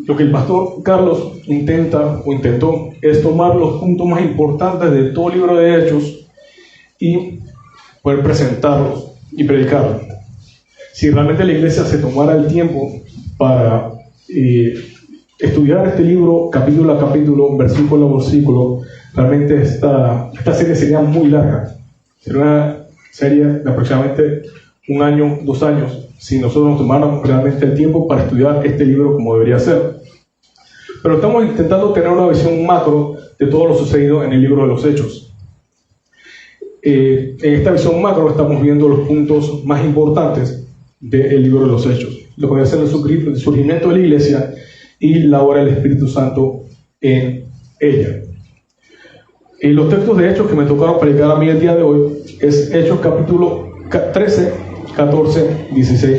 lo que el pastor Carlos intentó es tomar los puntos más importantes de todo el libro de Hechos y poder presentarlos y predicarlos. Si realmente la iglesia se tomara el tiempo para estudiar este libro capítulo a capítulo, versículo a versículo, realmente esta serie sería muy larga. Sería una serie de aproximadamente 1 año, 2 años, si nosotros nos tomáramos realmente el tiempo para estudiar este libro como debería ser. Pero estamos intentando tener una visión macro de todo lo sucedido en el libro de los Hechos. En esta visión macro estamos viendo los puntos más importantes del libro de los Hechos. Lo que va a ser el surgimiento de la iglesia y la obra del Espíritu Santo en ella. Y los textos de Hechos que me tocaron predicar a mí el día de hoy es Hechos capítulo 13, 14, 16,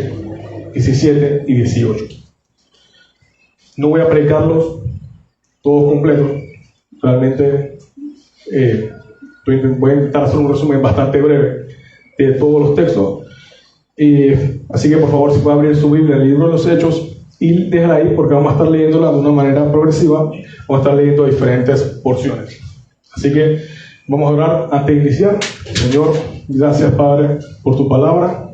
17 y 18. No voy a predicarlos todos completos. Realmente voy a intentar hacer un resumen bastante breve de todos los textos. Así que por favor, si puede abrir su Biblia, el libro de los Hechos, y déjala ahí porque vamos a estar leyéndola de una manera progresiva. Vamos a estar leyendo diferentes porciones. Así que vamos a orar antes de iniciar. Señor, gracias Padre por tu palabra.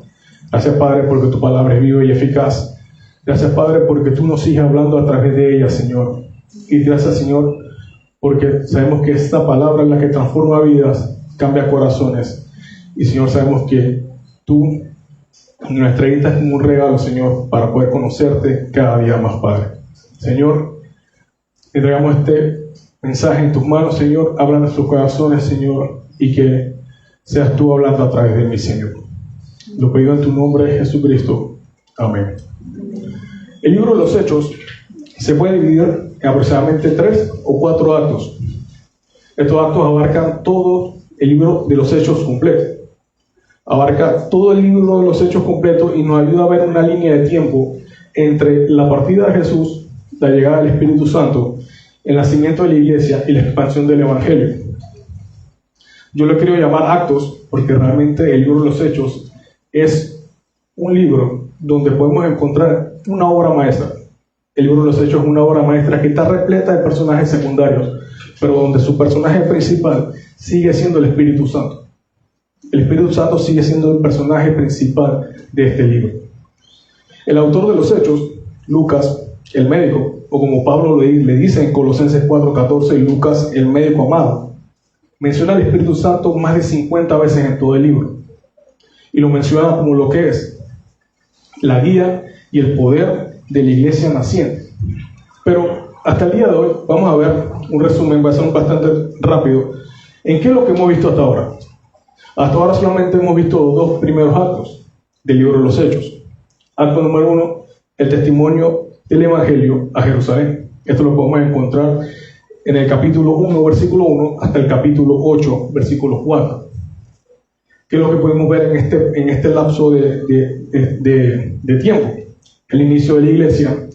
Gracias Padre porque tu palabra es viva y eficaz. Gracias Padre porque tú nos sigues hablando a través de ella, Señor. Y gracias Señor porque sabemos que esta palabra es la que transforma vidas, cambia corazones. Y Señor, sabemos que tú nuestra vida es como un regalo, Señor, para poder conocerte cada día más, Padre. Señor, entregamos este mensaje en tus manos, Señor. Habla en nuestros corazones, Señor, y que seas tú hablando a través de mí, Señor. Lo pido en tu nombre, Jesucristo. Amén. El libro de los Hechos se puede dividir en aproximadamente 3 o 4 actos. Estos actos abarcan todo el libro de los Hechos completo. Abarca todo el libro de los Hechos completo y nos ayuda a ver una línea de tiempo entre la partida de Jesús, la llegada del Espíritu Santo, el nacimiento de la iglesia y la expansión del Evangelio. Yo lo quiero llamar actos porque realmente el libro de los Hechos es un libro donde podemos encontrar una obra maestra. El libro de los Hechos es una obra maestra que está repleta de personajes secundarios, pero donde su personaje principal sigue siendo el Espíritu Santo. El Espíritu Santo sigue siendo el personaje principal de este libro. El autor de los Hechos, Lucas, el médico, o como Pablo le dice en Colosenses 4:14, Lucas, el médico amado, menciona al Espíritu Santo más de 50 veces en todo el libro. Y lo menciona como lo que es la guía y el poder de la iglesia naciente. Pero hasta el día de hoy vamos a ver un resumen, va a ser bastante rápido, en qué es lo que hemos visto hasta ahora. Hasta ahora solamente hemos visto los 2 primeros actos del libro de los Hechos. Acto número 1, el testimonio del Evangelio a Jerusalén. Esto lo podemos encontrar en el capítulo 1, versículo 1, hasta el capítulo 8, versículo 4. ¿Qué es lo que podemos ver en este lapso de tiempo? El inicio de la iglesia,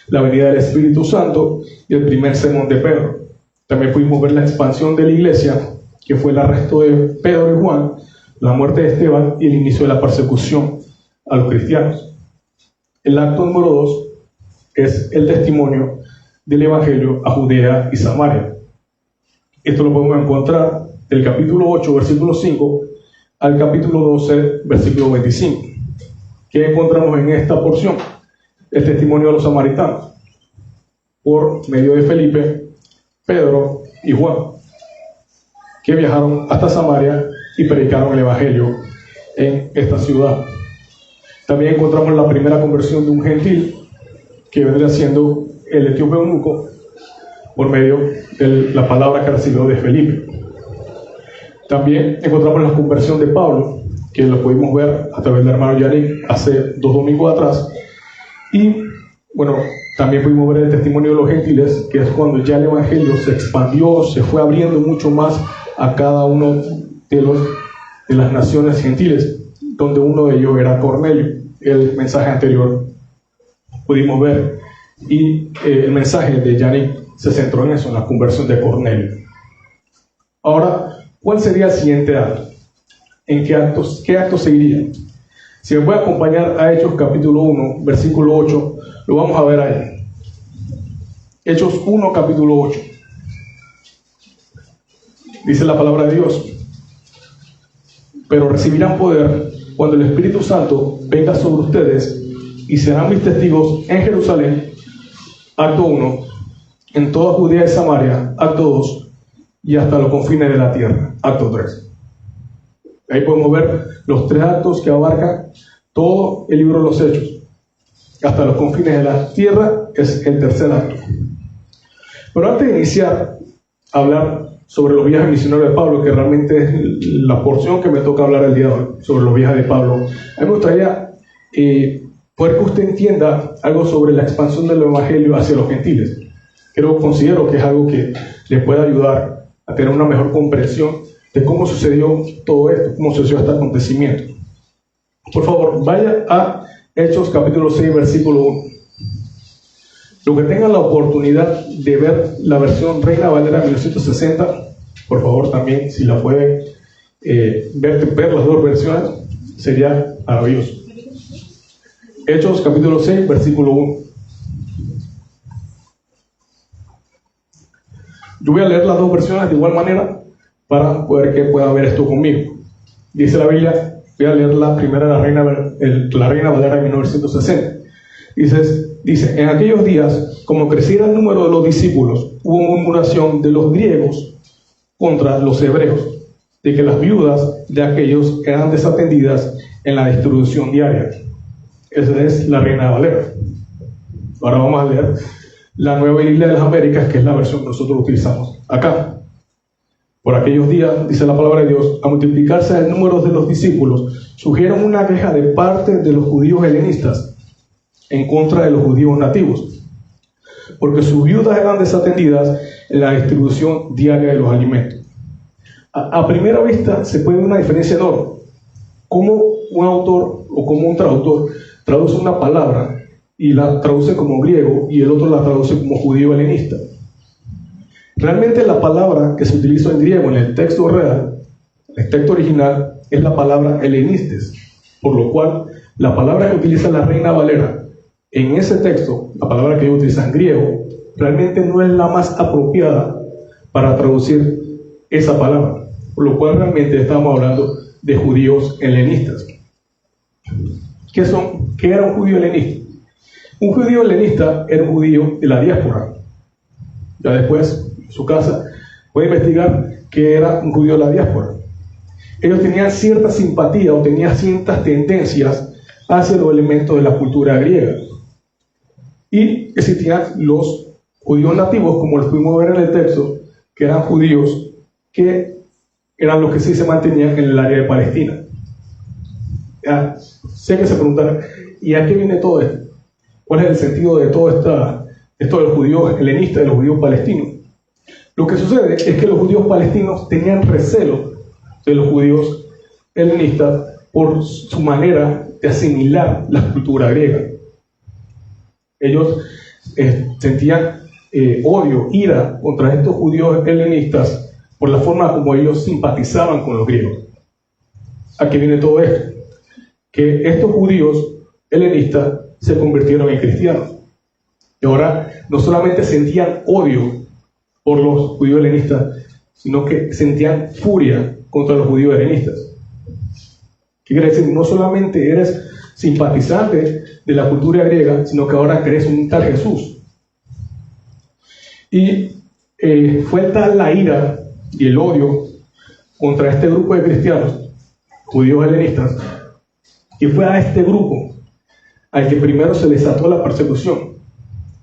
la venida del Espíritu Santo y el primer sermón de Pedro. También pudimos ver la expansión de la iglesia, que fue el arresto de Pedro y Juan, la muerte de Esteban y el inicio de la persecución a los cristianos. El acto número 2 es el testimonio del Evangelio a Judea y Samaria. Esto lo podemos encontrar del capítulo 8, versículo 5, al capítulo 12, versículo 25. ¿Qué encontramos en esta porción? El testimonio de los samaritanos, por medio de Felipe, Pedro y Juan, que viajaron hasta Samaria y predicaron el Evangelio en esta ciudad. También encontramos la primera conversión de un gentil, que vendría siendo el etíope eunuco, por medio de la palabra que recibió de Felipe. También encontramos la conversión de Pablo, que lo pudimos ver a través del hermano Yannick hace 2 domingos atrás. Y bueno, también pudimos ver el testimonio de los gentiles, que es cuando ya el Evangelio se expandió, se fue abriendo mucho más a cada uno de las naciones gentiles, donde uno de ellos era Cornelio. El mensaje anterior pudimos ver, y el mensaje de Yannick se centró en eso, en la conversión de Cornelio. Ahora, ¿cuál sería el siguiente acto? ¿En qué actos seguiría? Si me puede acompañar a Hechos capítulo 1, versículo 8, lo vamos a ver ahí. Hechos 1, capítulo 8. Dice la palabra de Dios: pero recibirán poder cuando el Espíritu Santo venga sobre ustedes, y serán mis testigos en Jerusalén, acto 1, en toda Judea y Samaria, acto 2, y hasta los confines de la tierra, acto 3. Ahí podemos ver los 3 actos que abarcan todo el libro de los Hechos. Hasta los confines de la tierra es el tercer acto. Pero antes de iniciar a hablar sobre los viajes misioneros de Pablo, que realmente es la porción que me toca hablar el día de hoy, sobre los viajes de Pablo, a mí me gustaría poder que usted entienda algo sobre la expansión del evangelio hacia los gentiles. Considero que es algo que le puede ayudar a tener una mejor comprensión de cómo sucedió todo esto, cómo sucedió este acontecimiento. Por favor, vaya a Hechos capítulo 6, versículo 1. Los que tengan la oportunidad de ver la versión Reina Valera 1960, por favor también, si la pueden ver las dos versiones, sería maravilloso. Hechos capítulo 6, versículo 1. Yo voy a leer las dos versiones de igual manera para poder que pueda ver esto conmigo. Dice la Biblia, voy a leer la primera, la Reina Valera de 1960. Dice, en aquellos días, como creciera el número de los discípulos, hubo murmuración de los griegos contra los hebreos, de que las viudas de aquellos eran desatendidas en la distribución diaria. Esa es la Reina Valera. Ahora vamos a leer la Nueva Biblia de las Américas, que es la versión que nosotros utilizamos acá. Por aquellos días, dice la palabra de Dios, a multiplicarse el número de los discípulos, surgieron una queja de parte de los judíos helenistas en contra de los judíos nativos, porque sus viudas eran desatendidas en la distribución diaria de los alimentos. A primera vista se puede ver una diferencia enorme. Cómo un autor o como un traductor traduce una palabra y la traduce como griego y el otro la traduce como judío helenista. Realmente la palabra que se utilizó en griego en el texto real, el texto original, es la palabra helenistes, por lo cual la palabra que utiliza la Reina Valera en ese texto, la palabra que ellos utilizan en griego, realmente no es la más apropiada para traducir esa palabra, por lo cual realmente estamos hablando de judíos helenistas. ¿Qué era un judío helenista? Un judío helenista era un judío de la diáspora. Ya después, en su casa, puede investigar qué era un judío de la diáspora. Ellos tenían cierta simpatía o tenían ciertas tendencias hacia los elementos de la cultura griega. Y existían los judíos nativos, como los pudimos ver en el texto, que eran judíos que eran los que sí se mantenían en el área de Palestina. Ya, sé que se preguntarán, ¿y a qué viene todo esto? ¿Cuál es el sentido de todo esto de los judíos helenistas y de los judíos palestinos? Lo que sucede es que los judíos palestinos tenían recelo de los judíos helenistas por su manera de asimilar la cultura griega. Ellos sentían odio, ira contra estos judíos helenistas por la forma como ellos simpatizaban con los griegos. ¿A qué viene todo esto? Que estos judíos helenistas se convirtieron en cristianos. Y ahora no solamente sentían odio por los judíos helenistas, sino que sentían furia contra los judíos helenistas. ¿Qué quiere decir? No solamente eres simpatizante de la cultura griega, sino que ahora crees un tal Jesús. Y fue tal la ira y el odio contra este grupo de cristianos, judíos helenistas, que fue a este grupo al que primero se les desató la persecución.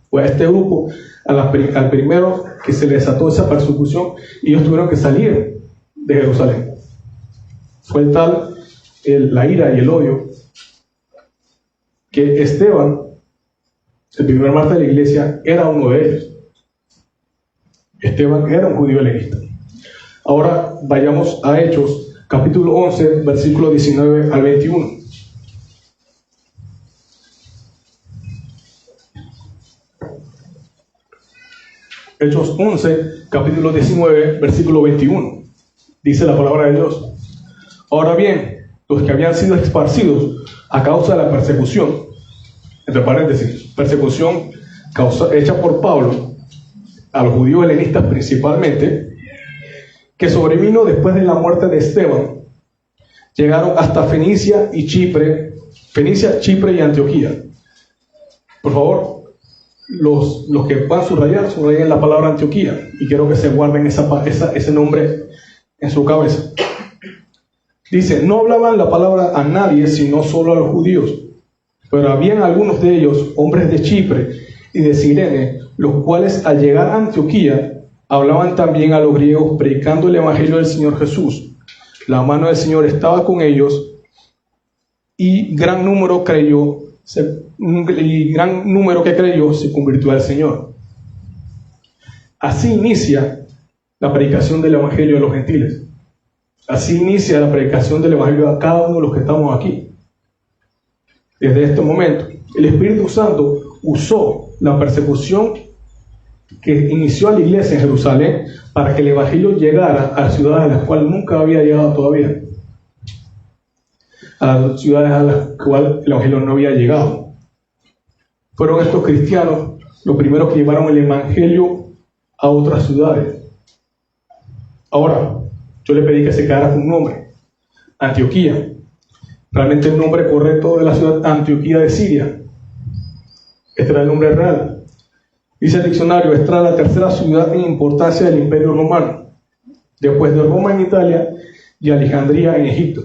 Fue a este grupo al primero que se les desató esa persecución y ellos tuvieron que salir de Jerusalén. Fue tal la ira y el odio que Esteban, el primer mártir de la iglesia, era uno de ellos. Esteban era un judío helenista. Ahora vayamos a Hechos, capítulo 11, versículos 19 al 21. Hechos 11, capítulo 19, versículo 21. Dice la palabra de Dios: ahora bien, los que habían sido esparcidos a causa de la persecución, entre paréntesis, persecución hecha por Pablo, a los judíos helenistas principalmente, que sobrevino después de la muerte de Esteban, llegaron hasta Fenicia, Chipre y Antioquía. Por favor, los que puedan subrayen la palabra Antioquía, y quiero que se guarden ese nombre en su cabeza. Dice, no hablaban la palabra a nadie, sino solo a los judíos. Pero habían algunos de ellos, hombres de Chipre y de Cirene, los cuales al llegar a Antioquía, hablaban también a los griegos, predicando el evangelio del Señor Jesús. La mano del Señor estaba con ellos, y gran número que creyó se convirtió al Señor. Así inicia la predicación del evangelio a los gentiles. Así inicia la predicación del evangelio a cada uno de los que estamos aquí. Desde este momento, el Espíritu Santo usó la persecución que inició a la iglesia en Jerusalén para que el evangelio llegara a las ciudades a las cuales nunca había llegado todavía, a las ciudades a las cuales el evangelio no había llegado. Fueron estos cristianos los primeros que llevaron el evangelio a otras ciudades. Ahora, yo le pedí que se quedara con un nombre: Antioquía. Realmente el nombre correcto de la ciudad, Antioquía de Siria. Este era el nombre real. Dice el diccionario, esta era la tercera ciudad en importancia del Imperio Romano, después de Roma en Italia y Alejandría en Egipto.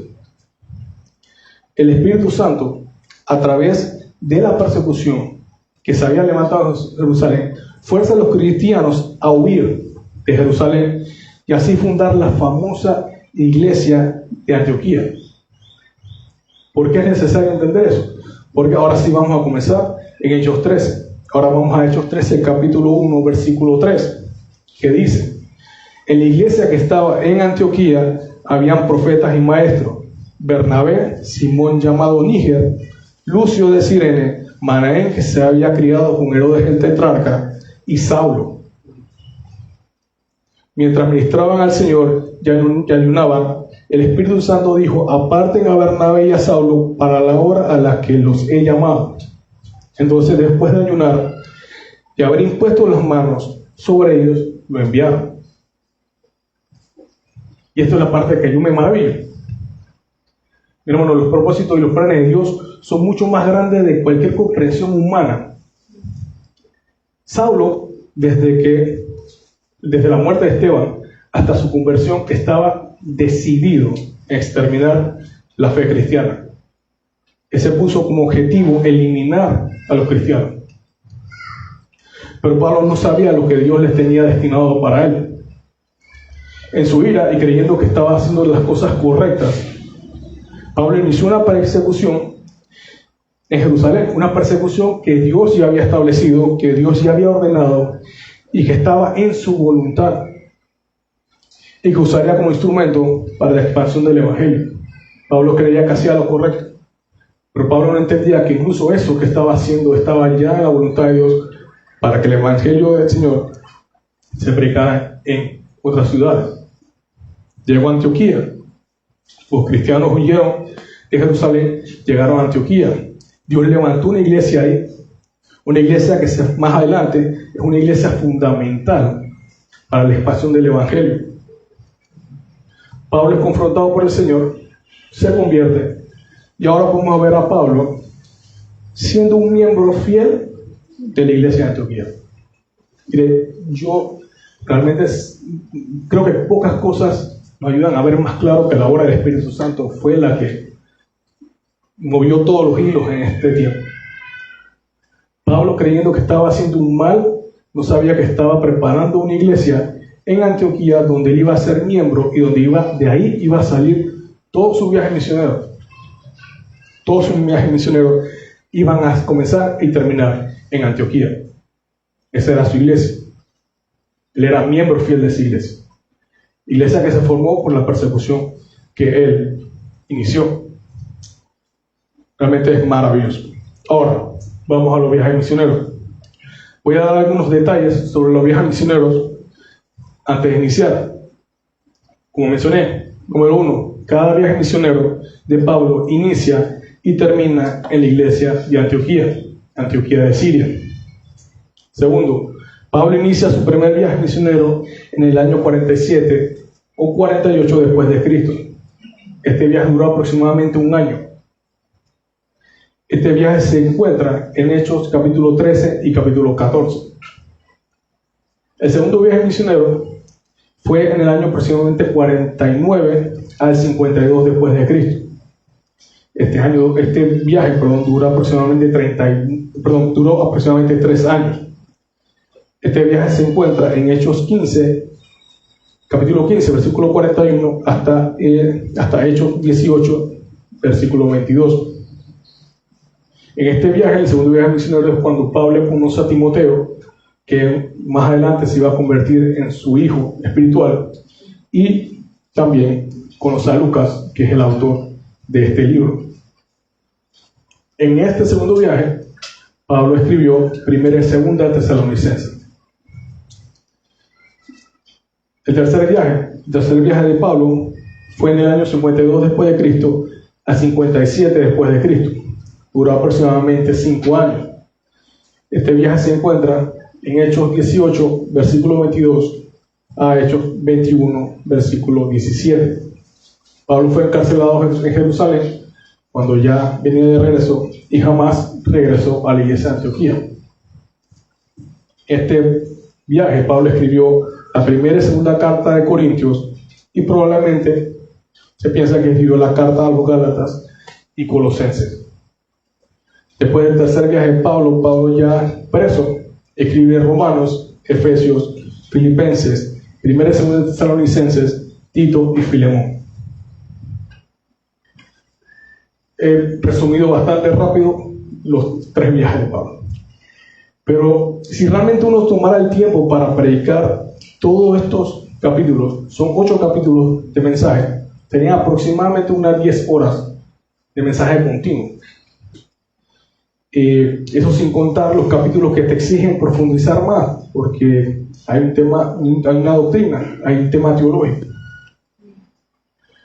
El Espíritu Santo, a través de la persecución que se había levantado en Jerusalén, fuerza a los cristianos a huir de Jerusalén y así fundar la famosa iglesia de Antioquía. ¿Por qué es necesario entender eso? Porque ahora sí vamos a comenzar en Hechos 13. Ahora vamos a Hechos 13, capítulo 1, versículo 3, que dice: en la iglesia que estaba en Antioquía habían profetas y maestros: Bernabé, Simón llamado Níger, Lucio de Cirene, Manaén, que se había criado con Herodes el tetrarca, y Saulo. Mientras ministraban al Señor y ayunaban, el Espíritu Santo dijo: aparten a Bernabé y a Saulo para la obra a la que los he llamado. Entonces, después de ayunar y haber impuesto las manos sobre ellos, lo enviaron. Y esto es la parte que yo me maravillo. Mi hermano, los propósitos y los planes de Dios son mucho más grandes de cualquier comprensión humana. Saulo, desde la muerte de Esteban hasta su conversión, estaba decidido a exterminar la fe cristiana. Él se puso como objetivo eliminar a los cristianos. Pero Pablo no sabía lo que Dios les tenía destinado para él. En su ira y creyendo que estaba haciendo las cosas correctas, Pablo inició una persecución en Jerusalén, una persecución que Dios ya había establecido, que Dios ya había ordenado y que estaba en su voluntad, y que usaría como instrumento para la expansión del evangelio. Pablo creía que hacía lo correcto, pero Pablo no entendía que incluso eso que estaba haciendo estaba ya en la voluntad de Dios para que el evangelio del Señor se predicara en otras ciudades. Llegó a Antioquía. Los cristianos huyeron de Jerusalén, llegaron a Antioquía. Dios levantó una iglesia ahí, una iglesia que más adelante es una iglesia fundamental para la expansión del evangelio. Pablo es confrontado por el Señor, se convierte, y ahora vamos a ver a Pablo siendo un miembro fiel de la iglesia de Antioquía. Mire, yo realmente creo que pocas cosas nos ayudan a ver más claro que la obra del Espíritu Santo fue la que movió todos los hilos en este tiempo. Pablo, creyendo que estaba haciendo un mal, no sabía que estaba preparando una iglesia en Antioquía donde él iba a ser miembro y donde de ahí iba a salir todo su viaje misionero. Todos sus viajes misioneros iban a comenzar y terminar en Antioquía. Esa era su iglesia. Él era miembro fiel de esa iglesia. Iglesia que se formó por la persecución que él inició. Realmente es maravilloso. Ahora, vamos a los viajes misioneros. Voy a dar algunos detalles sobre los viajes misioneros antes de iniciar. Como mencioné, número 1, cada viaje misionero de Pablo inicia y termina en la iglesia de Antioquía, Antioquía de Siria. Segundo, Pablo inicia su primer viaje misionero en el año 47 o 48 después de Cristo. Este viaje duró aproximadamente un año. Este viaje se encuentra en Hechos capítulo 13 y capítulo 14. El segundo viaje misionero fue en el año aproximadamente 49 al 52 después de Cristo. Este viaje duró aproximadamente 3 años. Este viaje se encuentra en Hechos 15, capítulo 15, versículo 41, hasta Hechos 18, versículo 22. En este viaje, el segundo viaje misionero, es cuando Pablo conoce a Timoteo, que más adelante se iba a convertir en su hijo espiritual, y también conoce a Lucas, que es el autor de este libro. En este segundo viaje, Pablo escribió Primera y Segunda de Tesalonicenses. El tercer viaje de Pablo fue en el año 52 después de Cristo a 57 después de Cristo. Duró aproximadamente 5 años. Este viaje se encuentra en Hechos 18, versículo 22, a Hechos 21, versículo 17. Pablo fue encarcelado en Jerusalén cuando ya venía de regreso y jamás regresó a la iglesia de Antioquía. Este viaje Pablo escribió la primera y segunda carta de Corintios y probablemente se piensa que escribió la carta a los Gálatas y Colosenses. Después del tercer viaje de Pablo ya preso, escribe Romanos, Efesios, Filipenses, Primera y Segunda Tesalonicenses, Tito y Filemón. He resumido bastante rápido los 3 viajes de Pablo. Pero si realmente uno tomara el tiempo para predicar todos estos capítulos, son 8 capítulos de mensaje, tenían aproximadamente unas 10 horas de mensaje continuo. Eso sin contar los capítulos que te exigen profundizar más, porque hay un tema, hay una doctrina, hay un tema teológico.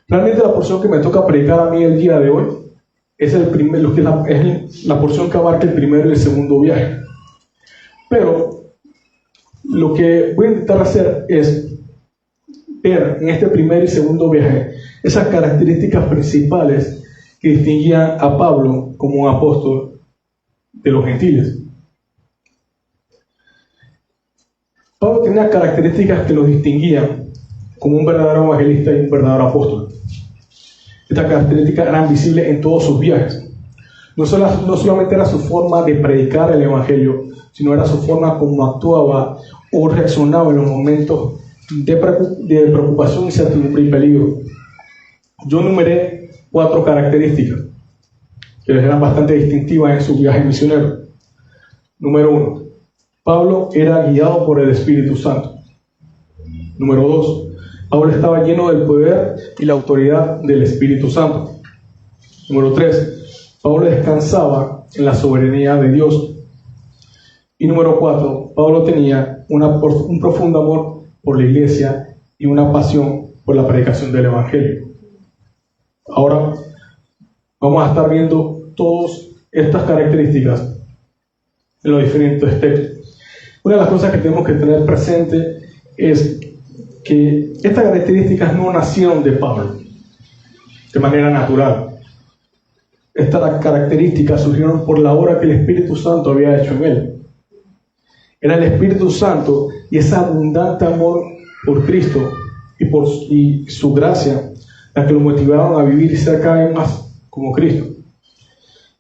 Realmente la porción que me toca predicar a mí el día de hoy es la porción que abarca el primero y el segundo viaje. Pero lo que voy a intentar hacer es ver en este primer y segundo viaje esas características principales que distinguían a Pablo como un apóstol de los gentiles. Pablo tenía características que lo distinguían como un verdadero evangelista y un verdadero apóstol. Estas características eran visibles en todos sus viajes. No solamente era su forma de predicar el evangelio, sino era su forma como actuaba o reaccionaba en los momentos de preocupación, incertidumbre y peligro. Yo enumeré 4 características que eran bastante distintivas en su viaje misionero. Número 1. Pablo era guiado por el Espíritu Santo. Número 2. Pablo estaba lleno del poder y la autoridad del Espíritu Santo. Número 3. Pablo descansaba en la soberanía de Dios. Y número 4. Pablo tenía un profundo amor por la iglesia y una pasión por la predicación del Evangelio. Ahora vamos a estar viendo todas estas características en los diferentes textos. Una de las cosas que tenemos que tener presente es que estas características no nacieron de Pablo de manera natural. Estas características surgieron por la obra que el Espíritu Santo había hecho en él. Era el Espíritu Santo y ese abundante amor por Cristo y su gracia la que lo motivaron a vivir y ser cada vez más como Cristo.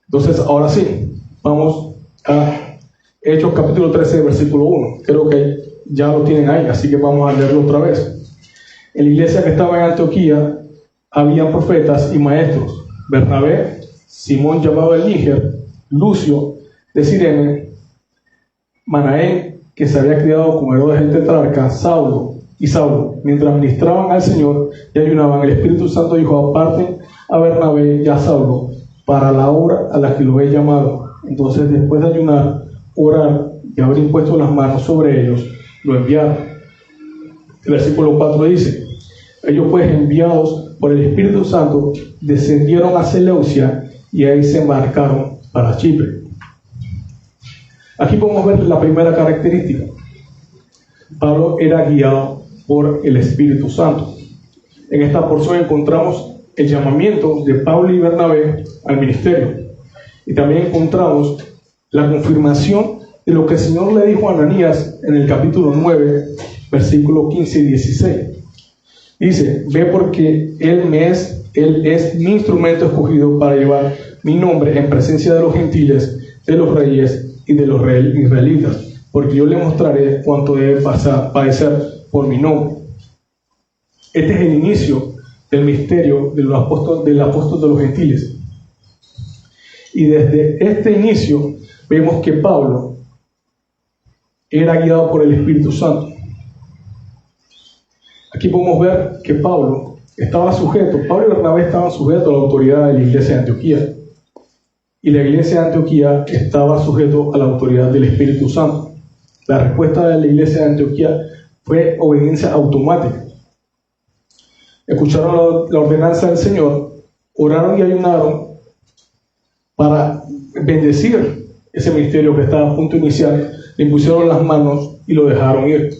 Entonces, ahora sí, vamos a Hechos capítulo 13, versículo 1. Creo que ya lo tienen ahí, así que vamos a leerlo otra vez. En la iglesia que estaba en Antioquía había profetas y maestros: Bernabé, Simón llamado el Níger, Lucio de Cirene, Manaén, que se había criado con Herodes el tetrarca, Saulo. Mientras ministraban al Señor y ayunaban, el Espíritu Santo dijo: aparten a Bernabé y a Saulo para la obra a la que los he llamado. Entonces, después de ayunar, orar y haber impuesto las manos sobre ellos, lo enviaron. El versículo 4 dice: ellos pues, enviados por el Espíritu Santo, descendieron a Seleucia y ahí se embarcaron para Chipre. Aquí podemos ver la primera característica. Pablo era guiado por el Espíritu Santo. En esta porción encontramos el llamamiento de Pablo y Bernabé al ministerio. Y también encontramos la confirmación de lo que el Señor le dijo a Ananías en el capítulo 9, versículos 15 y 16. Dice: ve, porque él es mi instrumento escogido para llevar mi nombre en presencia de los gentiles, de los reyes y de los israelitas, porque yo le mostraré cuánto debe padecer por mi nombre. Este es el inicio del misterio del apóstol de los gentiles. Y desde este inicio vemos que Pablo era guiado por el Espíritu Santo. Aquí podemos ver que Pablo y Bernabé estaban sujetos a la autoridad de la iglesia de Antioquía. Y la iglesia de Antioquía estaba sujeto a la autoridad del Espíritu Santo. La respuesta de la iglesia de Antioquía fue obediencia automática. Escucharon la ordenanza del Señor, oraron y ayunaron para bendecir ese ministerio que estaba a punto de iniciar, le impusieron las manos y lo dejaron ir.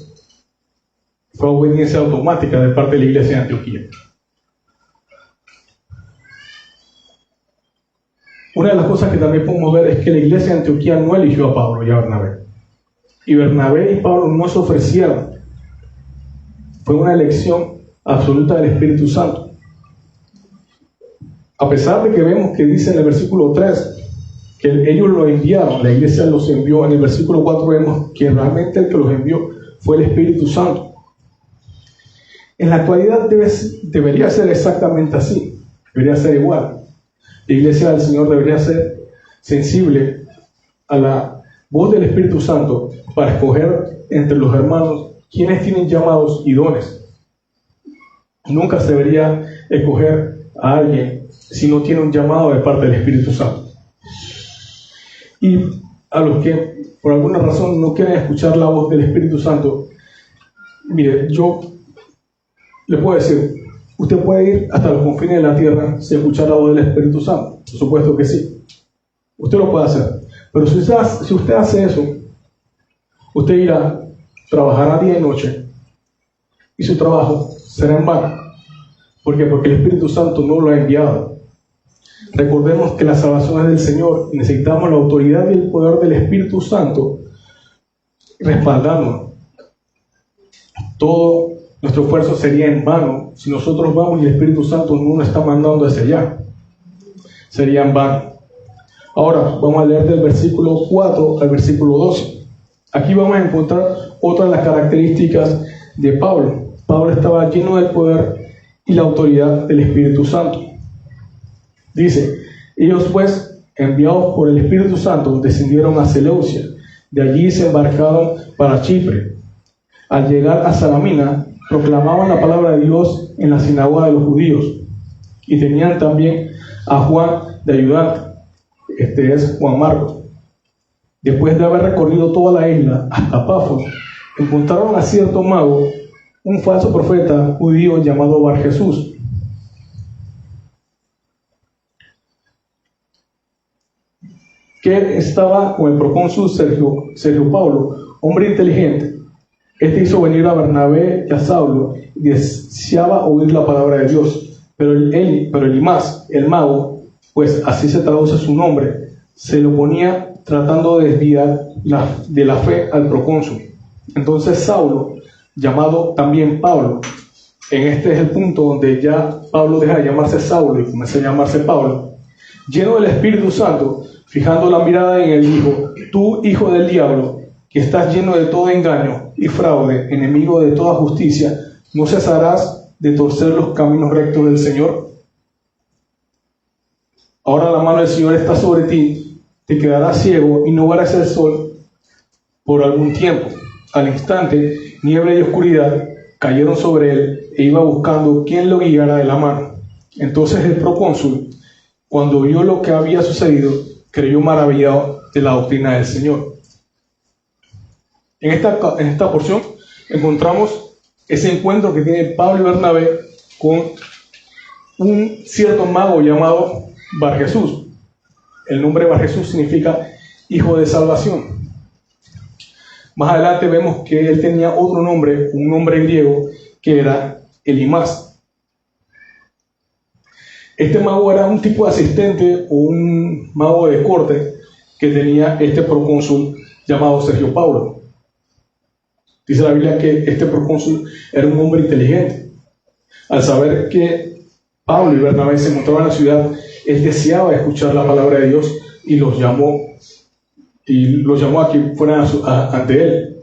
Fue obediencia automática de parte de la iglesia de Antioquía. Una de las cosas que también podemos ver es que la iglesia de Antioquía no eligió a Pablo y a Bernabé. Y Bernabé y Pablo no se ofrecieron. Fue una elección absoluta del Espíritu Santo. A pesar de que vemos que dice en el versículo 3 que ellos lo enviaron, la iglesia los envió, en el versículo 4 vemos que realmente el que los envió fue el Espíritu Santo. En la actualidad debería ser exactamente así, debería ser igual. La iglesia del Señor debería ser sensible a la voz del Espíritu Santo para escoger entre los hermanos quienes tienen llamados y dones. Nunca se debería escoger a alguien si no tiene un llamado de parte del Espíritu Santo. Y a los que por alguna razón no quieren escuchar la voz del Espíritu Santo, mire, yo le puedo decir, usted puede ir hasta los confines de la tierra sin escuchar la voz del Espíritu Santo. Por supuesto que sí. Usted lo puede hacer. Pero si usted hace eso, usted irá, trabajará día y noche, y su trabajo será en vano. ¿Por qué? Porque el Espíritu Santo no lo ha enviado. Recordemos que la salvación es del Señor y necesitamos la autoridad y el poder del Espíritu Santo respaldándonos. Todo nuestro esfuerzo sería en vano si nosotros vamos y el Espíritu Santo no nos está mandando hacia allá. Sería en vano. Ahora vamos a leer del versículo 4 al versículo 12. Aquí vamos a encontrar otra de las características de Pablo. Pablo estaba lleno del poder y la autoridad del Espíritu Santo. Dice: ellos pues, enviados por el Espíritu Santo, descendieron a Seleucia. De allí se embarcaron para Chipre. Al llegar a Salamina, proclamaban la palabra de Dios en la sinagoga de los judíos. Y tenían también a Juan de ayudante. Este es Juan Marcos. Después de haber recorrido toda la isla hasta Pafos, encontraron a cierto mago, un falso profeta judío llamado Bar Jesús, que estaba con el procónsul Sergio Paulo, hombre inteligente. Este hizo venir a Bernabé y a Saulo y deseaba oír la palabra de Dios. Pero Elimas, el mago, pues así se traduce su nombre, se lo ponía tratando de desviar de la fe al procónsul. Entonces Saulo, llamado también Pablo, en este es el punto donde ya Pablo deja de llamarse Saulo y comienza a llamarse Pablo, lleno del Espíritu Santo, fijando la mirada en él, dijo: tú, hijo del diablo, que estás lleno de todo engaño y fraude, enemigo de toda justicia, ¿no cesarás de torcer los caminos rectos del Señor? Ahora la mano del Señor está sobre ti, te quedarás ciego y no verás el sol por algún tiempo. Al instante, niebla y oscuridad cayeron sobre él e iba buscando quién lo guiara de la mano. Entonces el procónsul, cuando vio lo que había sucedido, creyó maravillado de la doctrina del Señor. En esta porción encontramos ese encuentro que tiene Pablo y Bernabé con un cierto mago llamado Bar Jesús. El nombre Bar Jesús significa hijo de salvación. Más adelante vemos que él tenía otro nombre, un nombre griego, que era Elimás. Este mago era un tipo de asistente o un mago de corte que tenía este procónsul llamado Sergio Paulo. Dice la Biblia que este procónsul era un hombre inteligente. Al saber que Pablo y Bernabé se encontraban en la ciudad, él deseaba escuchar la palabra de Dios y los llamó a que fueran ante él.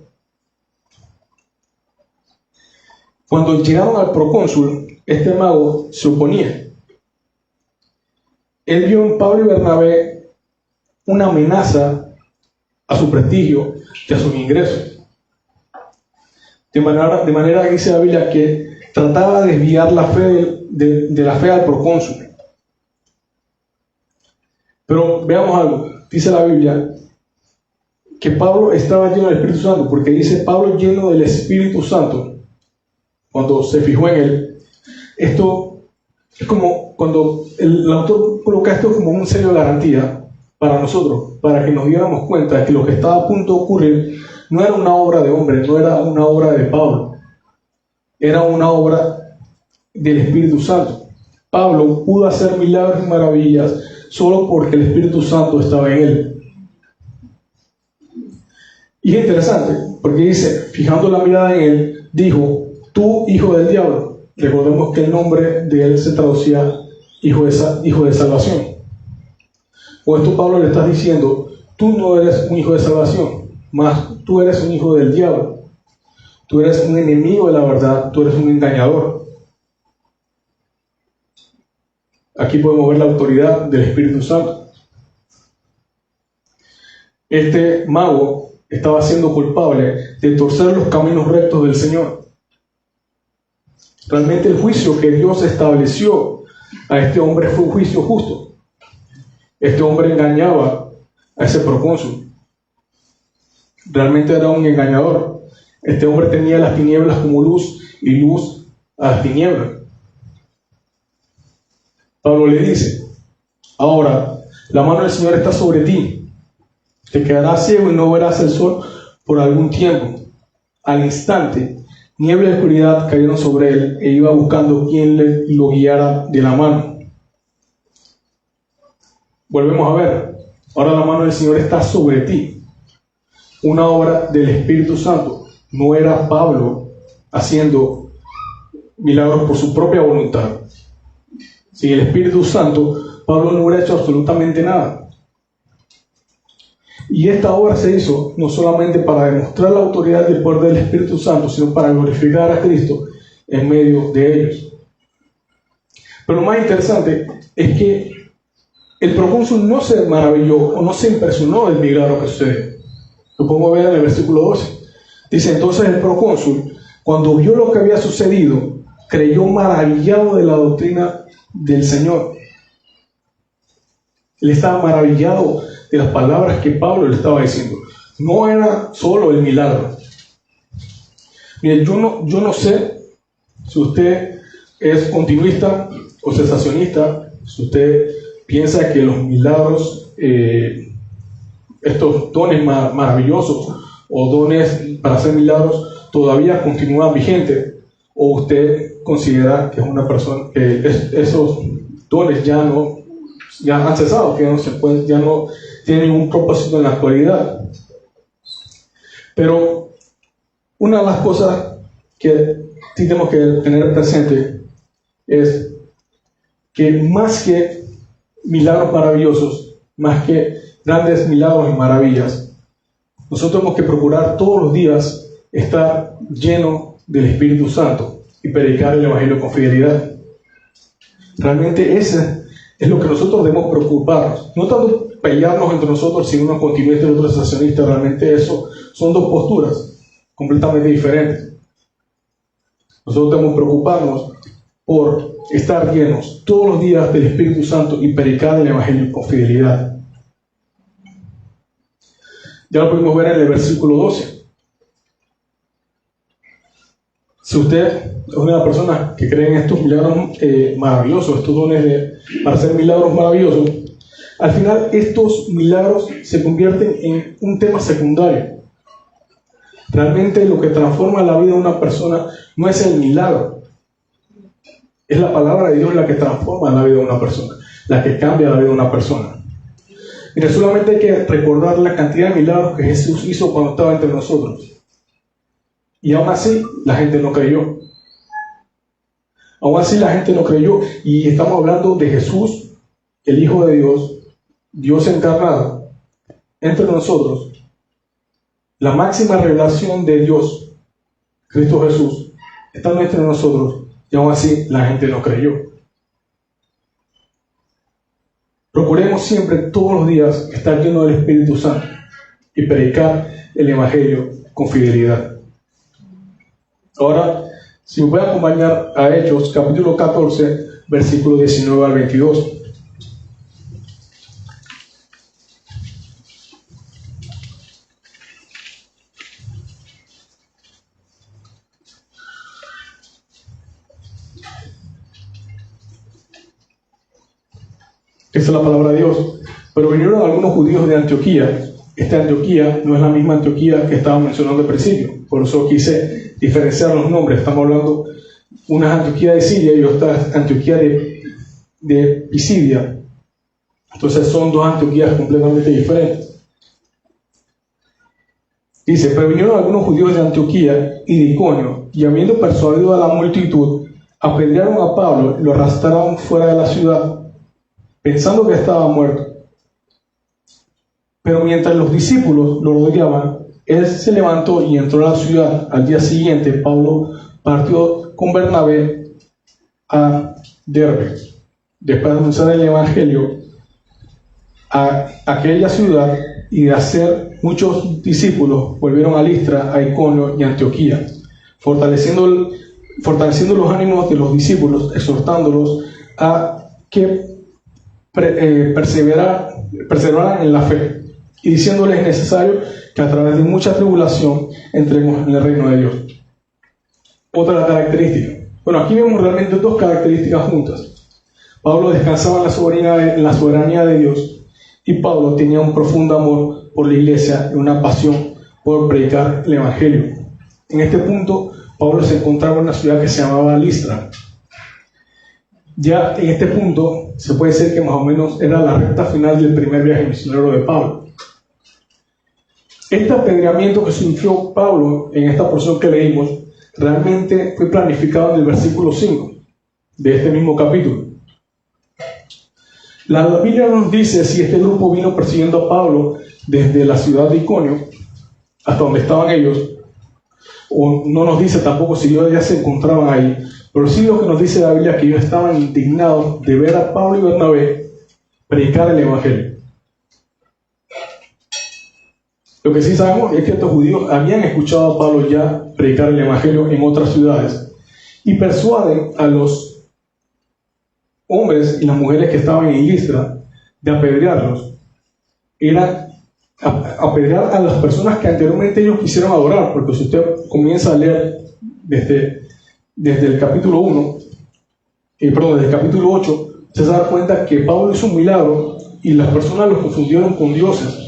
Cuando llegaron al procónsul, este mago se oponía. Él vio en Pablo y Bernabé una amenaza a su prestigio y a sus ingresos. De manera que dice la Biblia que trataba de desviar la fe de la fe al procónsul. Pero veamos algo. Dice la Biblia que Pablo estaba lleno del Espíritu Santo, porque dice Pablo lleno del Espíritu Santo. Cuando se fijó en él, esto es como cuando el autor coloca esto como un sello de garantía para nosotros, para que nos diéramos cuenta de que lo que estaba a punto de ocurrir no era una obra de hombre, no era una obra de Pablo, era una obra del Espíritu Santo. Pablo pudo hacer milagros y maravillas solo porque el Espíritu Santo estaba en él. Y es interesante, porque dice, fijando la mirada en él, dijo: tú, hijo del diablo. Recordemos que el nombre de él se traducía hijo de salvación. Con esto Pablo le está diciendo: tú no eres un hijo de salvación, más tú eres un hijo del diablo. Tú eres un enemigo de la verdad, tú eres un engañador. Aquí podemos ver la autoridad del Espíritu Santo. Este mago estaba siendo culpable de torcer los caminos rectos del Señor. Realmente el juicio que Dios estableció a este hombre fue un juicio justo. Este hombre engañaba a ese procónsul. Realmente era un engañador. Este hombre tenía las tinieblas como luz y luz a las tinieblas. Pablo le dice: ahora la mano del Señor está sobre ti. Te quedarás ciego y no verás el sol por algún tiempo. Al instante, niebla y oscuridad cayeron sobre él e iba buscando quien lo guiara de la mano. Volvemos a ver. Ahora la mano del Señor está sobre ti. Una obra del Espíritu Santo. No era Pablo haciendo milagros por su propia voluntad. Sin el Espíritu Santo, Pablo no hubiera hecho absolutamente nada. Y esta obra se hizo no solamente para demostrar la autoridad del poder del Espíritu Santo, sino para glorificar a Cristo en medio de ellos. Pero lo más interesante es que el procónsul no se maravilló o no se impresionó del milagro que sucedió. Lo podemos ver en el versículo 12. Dice: entonces el procónsul, cuando vio lo que había sucedido, creyó maravillado de la doctrina del Señor. Él estaba maravillado de las palabras que Pablo le estaba diciendo. No era solo el milagro. Mire, yo no sé si usted es continuista o cesacionista, si usted piensa que los milagros, estos dones maravillosos o dones para hacer milagros todavía continúan vigentes, o usted considera que es una persona que esos dones ya han cesado, que no se pueden, ya no tienen ningún propósito en la actualidad. Pero una de las cosas que sí tenemos que tener presente es que más que milagros maravillosos, más que grandes milagros y maravillas, nosotros tenemos que procurar todos los días estar llenos del Espíritu Santo y predicar el Evangelio con fidelidad. Realmente ese es lo que nosotros debemos preocuparnos. No tanto pelearnos entre nosotros, si uno es continuista y el otro es cesacionista. Realmente eso son dos posturas completamente diferentes. Nosotros debemos preocuparnos por estar llenos todos los días del Espíritu Santo y predicar el Evangelio con fidelidad. Ya lo pudimos ver en el versículo 12. Si usted es una persona que cree en estos milagros maravillosos, estos dones para hacer milagros maravillosos, al final estos milagros se convierten en un tema secundario. Realmente lo que transforma la vida de una persona no es el milagro. Es la palabra de Dios la que transforma la vida de una persona, la que cambia la vida de una persona. Mira, solamente hay que recordar la cantidad de milagros que Jesús hizo cuando estaba entre nosotros. Y aún así, la gente no creyó. Aún así, la gente no creyó. Y estamos hablando de Jesús, el Hijo de Dios, Dios encarnado, entre nosotros. La máxima revelación de Dios, Cristo Jesús, está entre nosotros. Y aún así, la gente no creyó. Procuremos siempre, todos los días, estar llenos del Espíritu Santo y predicar el Evangelio con fidelidad. Ahora, si me puede acompañar a Hechos, capítulo 14, versículo 19 al 22. Esa es la palabra de Dios. Pero vinieron algunos judíos de Antioquía. Esta Antioquía no es la misma Antioquía que estaba mencionando al principio. Por eso quise diferenciar los nombres. Estamos hablando, una es Antioquía de Siria y otra es Antioquía de Pisidia. Entonces son dos Antioquías completamente diferentes. Dice, pero vinieron algunos judíos de Antioquía y de Iconio, y habiendo persuadido a la multitud, apedrearon a Pablo y lo arrastraron fuera de la ciudad, pensando que estaba muerto. Pero mientras los discípulos lo rodeaban, él se levantó y entró a la ciudad. Al día siguiente, Pablo partió con Bernabé a Derbe. Después de anunciar el Evangelio a aquella ciudad y de hacer muchos discípulos, volvieron a Listra, a Iconio y a Antioquía, fortaleciendo los ánimos de los discípulos, exhortándolos a que perseveraran en la fe, y diciéndoles es necesario que a través de mucha tribulación entremos en el reino de Dios. Otra característica. Bueno, aquí vemos realmente dos características juntas. Pablo descansaba en la soberanía de Dios, y Pablo tenía un profundo amor por la iglesia y una pasión por predicar el Evangelio. En este punto, Pablo se encontraba en una ciudad que se llamaba Listra. Ya en este punto se puede decir que más o menos era la recta final del primer viaje misionero de Pablo. Este apedreamiento que sufrió Pablo en esta porción que leímos realmente fue planificado en el versículo 5 de este mismo capítulo. La Biblia nos dice si este grupo vino persiguiendo a Pablo desde la ciudad de Iconio hasta donde estaban ellos, o no nos dice tampoco si ellos ya se encontraban ahí. Pero sí lo que nos dice la Biblia es que ellos estaban indignados de ver a Pablo y Bernabé predicar el Evangelio. Lo que sí sabemos es que estos judíos habían escuchado a Pablo ya predicar el Evangelio en otras ciudades y persuaden a los hombres y las mujeres que estaban en Listra de apedrearlos. Era apedrear a las personas que anteriormente ellos quisieron adorar, porque si usted comienza a leer desde el capítulo 1, desde el capítulo 8, se da cuenta que Pablo hizo un milagro y las personas los confundieron con dioses.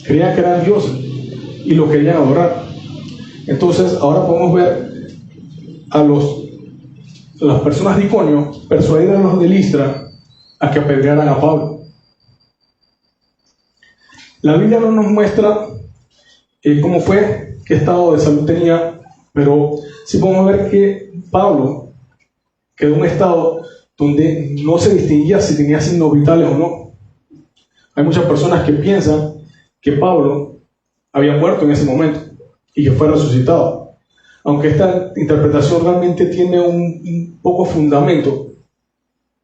Creían que eran dioses y los querían adorar. Entonces, ahora podemos ver a las personas de Iconio persuadir a los de Listra a que apedrearan a Pablo. La Biblia no nos muestra cómo fue, qué estado de salud tenía, pero sí podemos ver que Pablo quedó en un estado donde no se distinguía si tenía signos vitales o no. Hay muchas personas que piensan que Pablo había muerto en ese momento y que fue resucitado. Aunque esta interpretación realmente tiene un poco fundamento,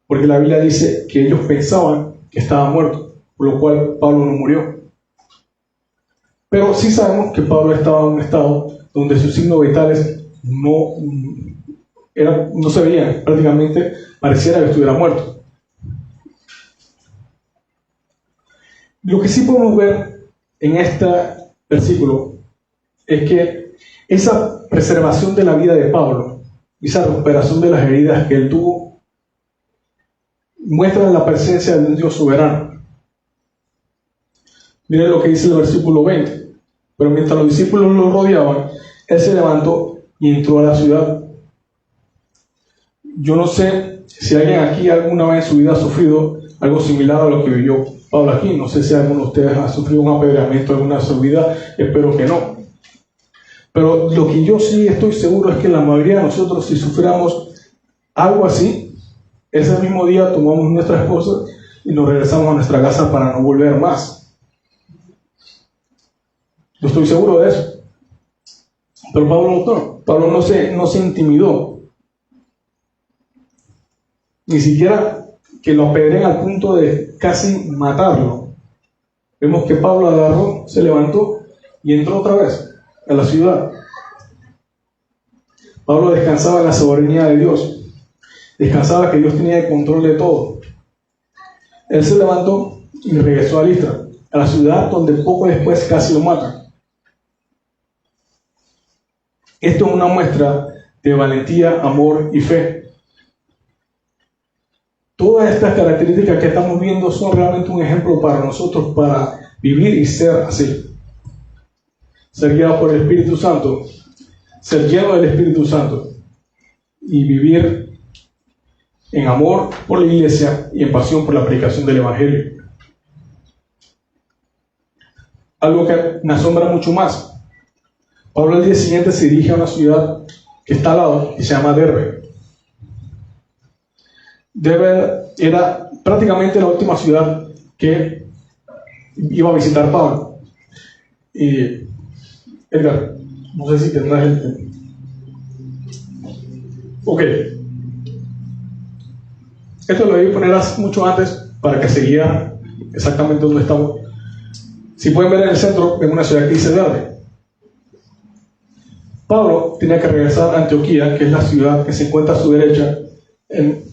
porque la Biblia dice que ellos pensaban que estaba muerto, por lo cual Pablo no murió. Pero sí sabemos que Pablo estaba en un estado donde sus signos vitales no se veían, prácticamente pareciera que estuviera muerto. Lo que sí podemos ver en este versículo es que esa preservación de la vida de Pablo, esa recuperación de las heridas que él tuvo, muestra la presencia de un Dios soberano. Miren lo que dice el versículo 20. Pero mientras los discípulos lo rodeaban, él se levantó y entró a la ciudad. Yo no sé si alguien aquí alguna vez en su vida ha sufrido algo similar a lo que vivió Pablo aquí. No sé si alguno de ustedes ha sufrido un apedreamiento alguna vez en su vida. Espero que no. Pero lo que yo sí estoy seguro es que la mayoría de nosotros, si sufriéramos algo así, ese mismo día tomamos nuestras cosas y nos regresamos a nuestra casa para no volver más. Yo estoy seguro de eso. Pero Pablo no se intimidó. Ni siquiera que lo apedreen al punto de casi matarlo. Vemos que Pablo agarró, se levantó y entró otra vez a la ciudad. Pablo descansaba en la soberanía de Dios. Descansaba que Dios tenía el control de todo. Él se levantó y regresó a Listra, a la ciudad donde poco después casi lo matan. Esto es una muestra de valentía, amor y fe. Todas estas características que estamos viendo son realmente un ejemplo para nosotros para vivir y ser así. Ser guiado por el Espíritu Santo, ser lleno del Espíritu Santo y vivir en amor por la iglesia y en pasión por la predicación del Evangelio. Algo que me asombra mucho más. Pablo al día siguiente se dirige a una ciudad que está al lado y se llama Derbe. Derbe era prácticamente la última ciudad que iba a visitar Pablo. Y Edgar, no sé si tendrás el... Ok. Esto lo debí poner mucho antes para que se guiara exactamente donde estamos. Si pueden ver en el centro, en una ciudad que dice Derbe. Pablo tenía que regresar a Antioquía, que es la ciudad que se encuentra a su derecha en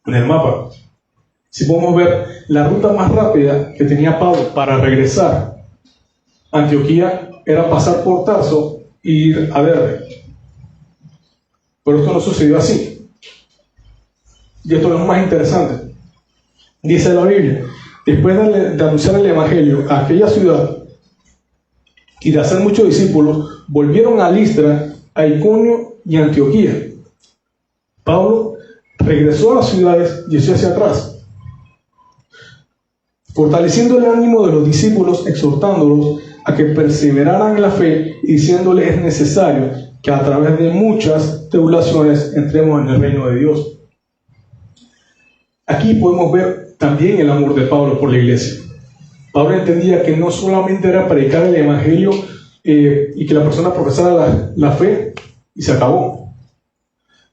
el mapa. Si podemos ver, la ruta más rápida que tenía Pablo para regresar a Antioquía era pasar por Tarso e ir a Derbe. Pero esto no sucedió así. Y esto es lo más interesante. Dice la Biblia, después de anunciar el Evangelio a aquella ciudad y de hacer muchos discípulos, volvieron a Listra, a Iconio y a Antioquía. Pablo regresó a las ciudades y echó hacia atrás, fortaleciendo el ánimo de los discípulos, exhortándolos a que perseveraran en la fe y diciéndoles es necesario que a través de muchas tribulaciones entremos en el reino de Dios. Aquí podemos ver también el amor de Pablo por la iglesia. Pablo entendía que no solamente era predicar el Evangelio y que la persona profesara la fe y se acabó.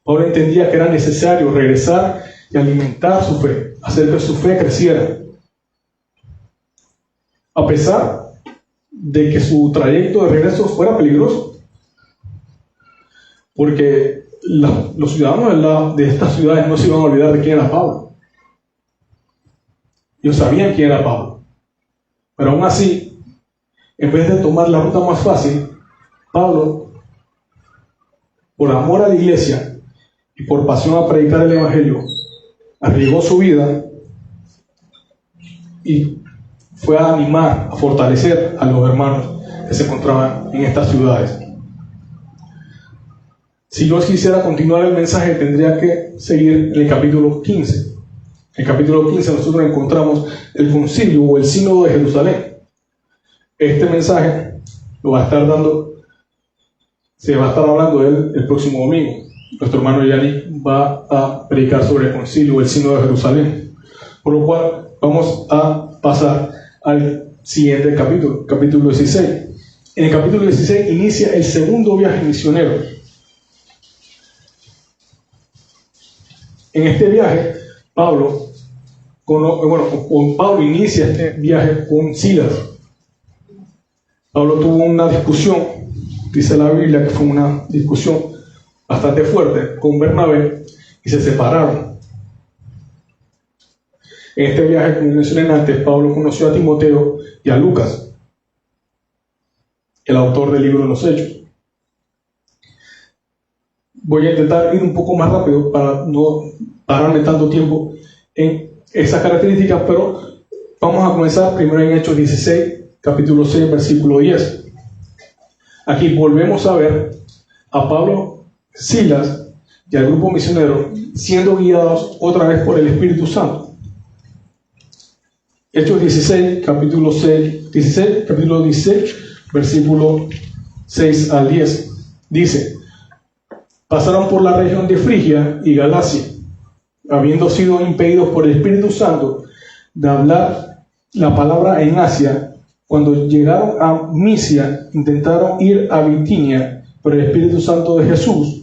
Pablo entendía que era necesario regresar y alimentar su fe, hacer que su fe creciera. A pesar de que su trayecto de regreso fuera peligroso, porque los ciudadanos de estas ciudades no se iban a olvidar de quién era Pablo. Ellos sabían quién era Pablo. Pero aún así, en vez de tomar la ruta más fácil, Pablo, por amor a la iglesia y por pasión a predicar el Evangelio, arriesgó su vida y fue a animar, a fortalecer a los hermanos que se encontraban en estas ciudades. Si yo quisiera continuar el mensaje, tendría que seguir en el capítulo 15. En el capítulo 15 nosotros encontramos el concilio o el sínodo de Jerusalén. Este mensaje lo va a estar dando, se va a estar hablando de él el próximo domingo. Nuestro hermano Yanni va a predicar sobre el concilio o el sínodo de Jerusalén. Por lo cual vamos a pasar al siguiente capítulo, capítulo 16. En el capítulo 16 inicia el segundo viaje misionero. En este viaje, Pablo inicia este viaje con Silas. Pablo tuvo una discusión, dice la Biblia que fue una discusión bastante fuerte con Bernabé y se separaron. En este viaje, como mencioné antes, Pablo conoció a Timoteo y a Lucas, el autor del libro de los Hechos. Voy a intentar ir un poco más rápido para no pararme tanto tiempo en esas características, pero vamos a comenzar primero en Hechos 16, capítulo 6, versículo 10. aquí volvemos a ver a Pablo, Silas y al grupo misionero siendo guiados otra vez por el Espíritu Santo. Hechos 16, capítulo 16, versículo 6 al 10. Dice: pasaron por la región de Frigia y Galacia, habiendo sido impedidos por el Espíritu Santo de hablar la palabra en Asia. Cuando llegaron a Misia, intentaron ir a Bitinia, pero el Espíritu de Jesús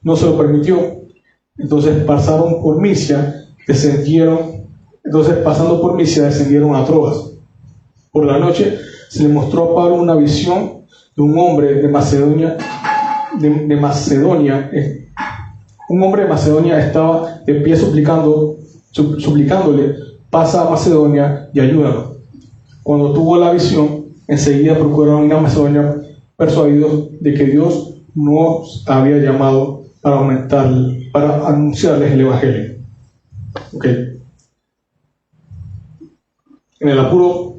no se lo permitió. Entonces pasando por Misia, descendieron a Troas. Por la noche se le mostró a Pablo una visión de un hombre de Macedonia. Un hombre de Macedonia estaba de pie suplicándole: pasa a Macedonia y ayúdanos. Cuando tuvo la visión, enseguida procuraron ir a Macedonia, persuadidos de que Dios nos había llamado para anunciarles el Evangelio. Okay. En el apuro,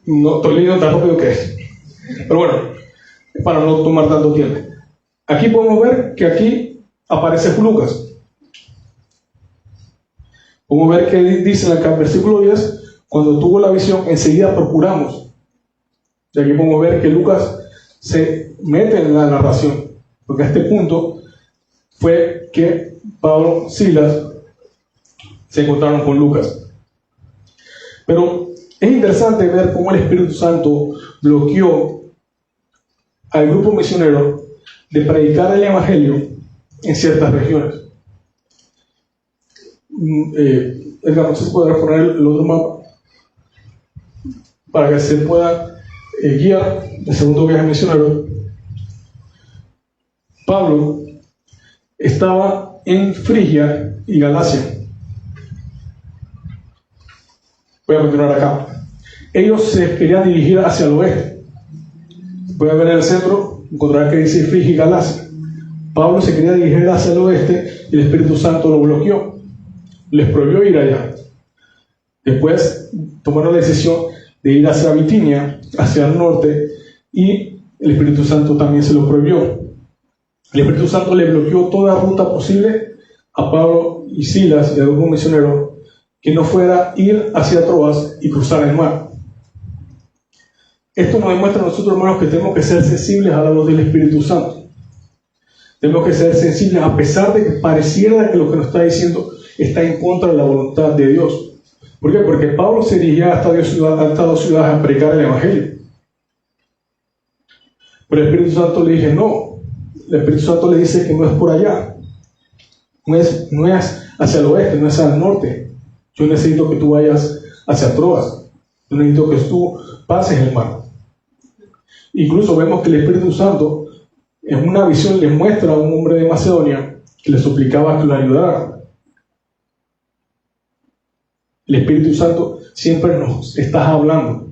no estoy leyendo tan rápido que es, pero bueno, para no tomar tanto tiempo. Aquí podemos ver que aquí aparece Lucas. Podemos ver que dice en el versículo 10: cuando tuvo la visión, enseguida procuramos. Y aquí podemos ver que Lucas se mete en la narración, porque a este punto fue que Pablo y Silas se encontraron con Lucas. Pero es interesante ver cómo el Espíritu Santo bloqueó al grupo misionero de predicar el Evangelio en ciertas regiones. Edgar, no sé si podrás poner el otro mapa para que se pueda guiar el segundo viaje misionero. Pablo estaba en Frigia y Galacia. Voy a continuar acá. Ellos se querían dirigir hacia el oeste. Voy a ver en el centro, encontrarán que dice Frigia y Galacia. Pablo se quería dirigir hacia el oeste y el Espíritu Santo lo bloqueó. Les prohibió ir allá. Después tomaron la decisión de ir hacia Bitinia, hacia el norte, y el Espíritu Santo también se lo prohibió. El Espíritu Santo le bloqueó toda ruta posible a Pablo y Silas y a algún misionero que no fuera ir hacia Troas y cruzar el mar. Esto nos demuestra a nosotros, hermanos, que tenemos que ser sensibles a la voz del Espíritu Santo. Tenemos que ser sensibles a pesar de que pareciera que lo que nos está diciendo está en contra de la voluntad de Dios. ¿Por qué? Porque Pablo se dirigía hasta dos ciudades a predicar el Evangelio. Pero el Espíritu Santo le dice no. El Espíritu Santo le dice que no es por allá. No es hacia el oeste, no es hacia el norte. Yo necesito que tú vayas hacia Troas. Yo necesito que tú pases el mar. Incluso vemos que el Espíritu Santo en una visión le muestra a un hombre de Macedonia que le suplicaba que lo ayudara. El Espíritu Santo siempre nos está hablando.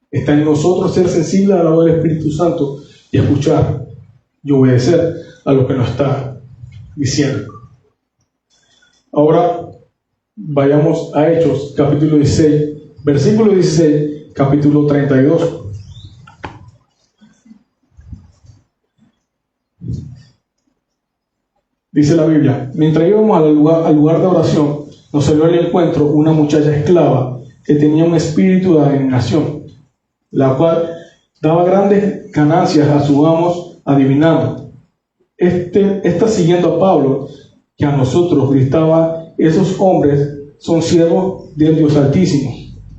Está en nosotros ser sensibles a la voz del Espíritu Santo y escuchar y obedecer a lo que nos está diciendo. Ahora vayamos a Hechos, capítulo 16, versículo 16, capítulo 32. Dice la Biblia: mientras íbamos al lugar de oración, nos salió al encuentro una muchacha esclava que tenía un espíritu de adivinación, la cual daba grandes ganancias a sus amos adivinando. Esta siguiendo a Pablo, que a nosotros gritaba: esos hombres son siervos del Dios Altísimo,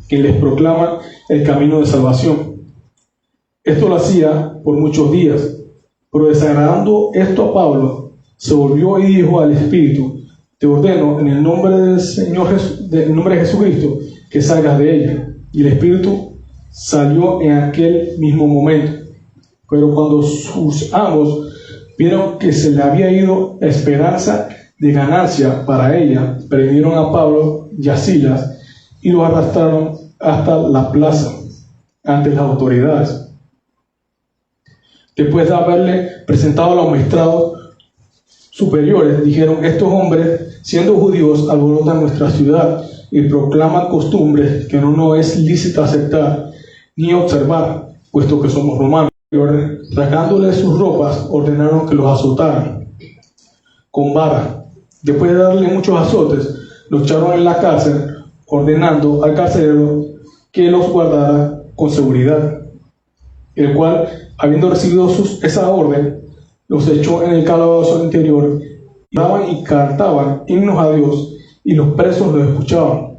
que les proclama el camino de salvación. Esto lo hacía por muchos días, pero desagradando esto a Pablo, se volvió y dijo al espíritu: te ordeno en el nombre del Señor en nombre de Jesucristo que salgas de ella. Y el espíritu salió en aquel mismo momento. Pero cuando sus amos vieron que se le había ido esperanza de ganancia para ella, prendieron a Pablo y a Silas y los arrastraron hasta la plaza ante las autoridades. Después de haberle presentado a los magistrados superiores, dijeron: estos hombres, siendo judíos, alborotan nuestra ciudad y proclaman costumbres que no nos es lícito aceptar ni observar. puesto que somos romanos. Y rasgándoles sus ropas, ordenaron que los azotaran con vara. Después de darle muchos azotes, los echaron en la cárcel, ordenando al carcelero que los guardara con seguridad, el cual, habiendo recibido esa orden, los echó en el calabozo interior, y daban y cantaban himnos a Dios, y los presos los escuchaban.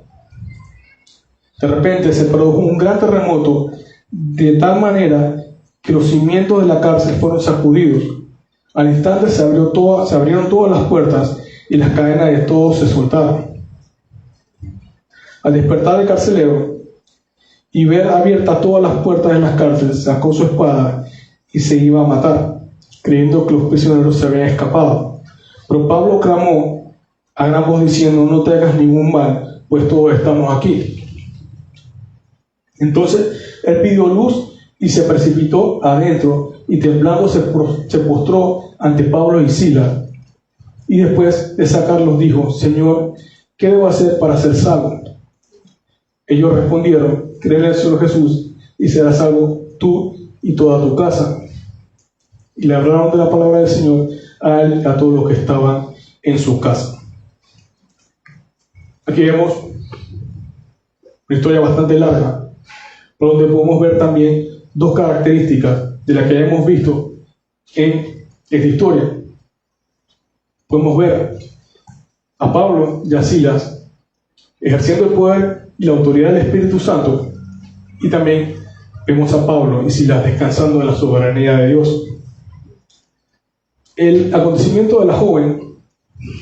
De repente se produjo un gran terremoto, de tal manera que los cimientos de la cárcel fueron sacudidos. Al instante se abrieron todas las puertas y las cadenas de todos se soltaron. Al despertar el carcelero y ver abiertas todas las puertas de las cárceles, sacó su espada y se iba a matar, creyendo que los prisioneros se habían escapado. Pero Pablo clamó a gran voz diciendo: no te hagas ningún mal, pues todos estamos aquí. Entonces él pidió luz y se precipitó adentro, y temblando se postró ante Pablo y Silas. Y después de sacarlos dijo: Señor, ¿qué debo hacer para ser salvo? Ellos respondieron: cree en el Señor Jesús y serás salvo tú y toda tu casa. Y le hablaron de la palabra del Señor a él y a todos los que estaban en su casa. Aquí vemos una historia bastante larga, por donde podemos ver también dos características de las que ya hemos visto en esta historia. Podemos ver a Pablo y a Silas ejerciendo el poder y la autoridad del Espíritu Santo, y también vemos a Pablo y Silas descansando de la soberanía de Dios. El acontecimiento de la joven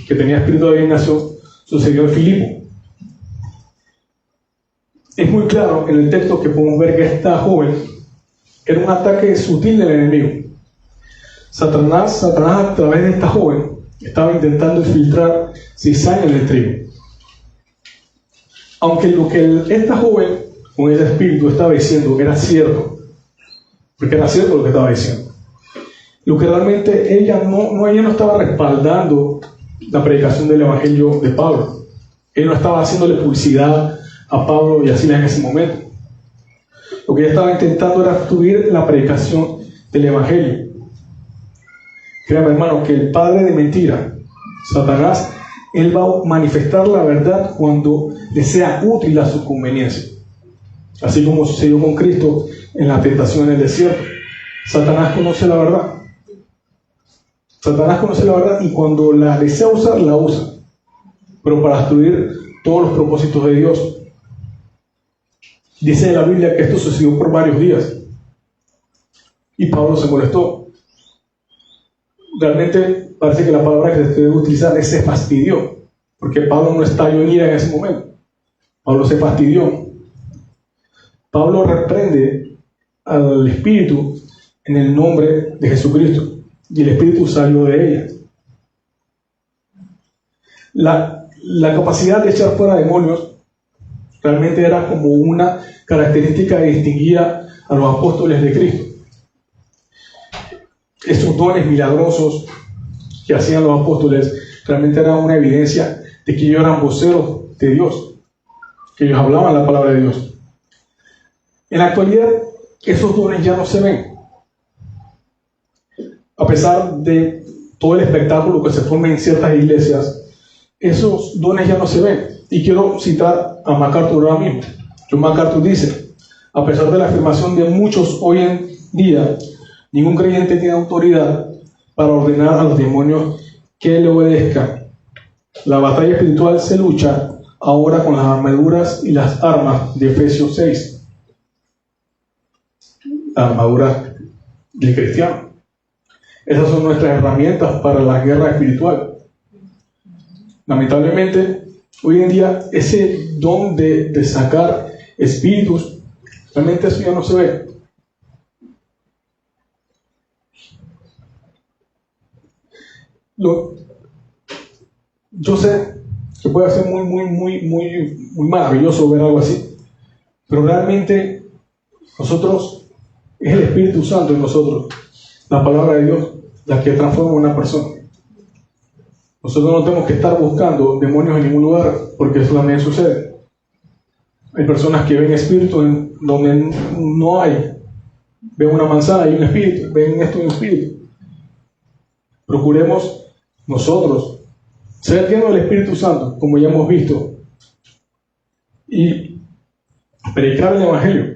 que tenía espíritu de adivinación sucedió en Filipo. Es muy claro en el texto que podemos ver que esta joven era un ataque sutil del enemigo. Satanás a través de esta joven estaba intentando infiltrar cizaña en el trigo. Aunque lo que esta joven con ese espíritu estaba diciendo era cierto, porque era cierto lo que estaba diciendo, lo que realmente ella no estaba respaldando la predicación del evangelio de Pablo. Él no estaba haciéndole publicidad a Pablo y a Silas en ese momento. Lo que ella estaba intentando era obstruir la predicación del evangelio. Créame, hermano, que el padre de mentira, Satanás, él va a manifestar la verdad cuando le sea útil a su conveniencia. Así como sucedió con Cristo en la tentación en el desierto. Satanás conoce la verdad. Satanás conoce la verdad y cuando la desea usar, la usa. Pero para destruir todos los propósitos de Dios. Dice la Biblia que esto sucedió por varios días. Y Pablo se molestó. Realmente parece que la palabra que se debe utilizar es se fastidió. Porque Pablo no estalló en ira en ese momento. Pablo se fastidió. Pablo reprende al espíritu en el nombre de Jesucristo. Y el espíritu salió de ella. La capacidad de echar fuera demonios realmente era como una característica que distinguía a los apóstoles de Cristo. Estos dones milagrosos que hacían los apóstoles realmente eran una evidencia de que ellos eran voceros de Dios, que ellos hablaban la palabra de Dios. En la actualidad, esos dones ya no se ven. A pesar de todo el espectáculo que se forma en ciertas iglesias, esos dones ya no se ven. Y quiero citar a MacArthur ahora mismo. John MacArthur dice: a pesar de la afirmación de muchos hoy en día, ningún creyente tiene autoridad para ordenar a los demonios que le obedezcan. La batalla espiritual se lucha ahora con las armaduras y las armas de Efesios 6. La armadura del cristiano. Esas son nuestras herramientas para la guerra espiritual. Lamentablemente, hoy en día, ese don de sacar espíritus, realmente eso ya no se ve. Yo sé que puede ser muy maravilloso ver algo así, pero realmente nosotros, es el Espíritu Santo en nosotros, la palabra de Dios, la que transforma a una persona. Nosotros no tenemos que estar buscando demonios en ningún lugar, porque eso también sucede. Hay personas que ven espíritus en donde no hay ven una manzana y un espíritu, ven esto y un espíritu. Procuremos nosotros ser llenos del Espíritu Santo, como ya hemos visto, y predicar el Evangelio.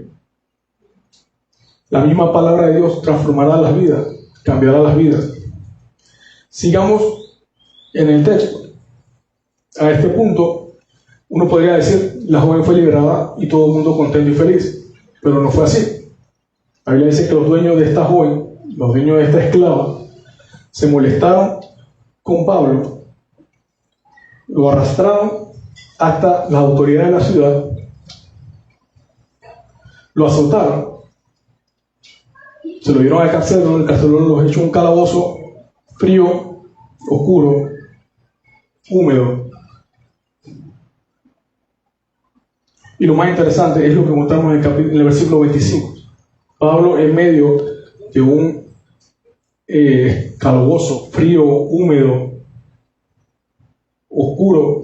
La misma palabra de Dios transformará las vidas, cambiará las vidas. Sigamos en el texto. A este punto, uno podría decir, la joven fue liberada y todo el mundo contento y feliz, pero no fue así. La Biblia dice que los dueños de esta joven, los dueños de esta esclava, se molestaron con Pablo, lo arrastraron hasta las autoridades de la ciudad, lo azotaron, se lo dieron al carcelero, el carcelero los echó en un calabozo frío, oscuro, húmedo. Y lo más interesante es lo que encontramos en el versículo 25. Pablo, en medio de un calabozo frío, húmedo, oscuro,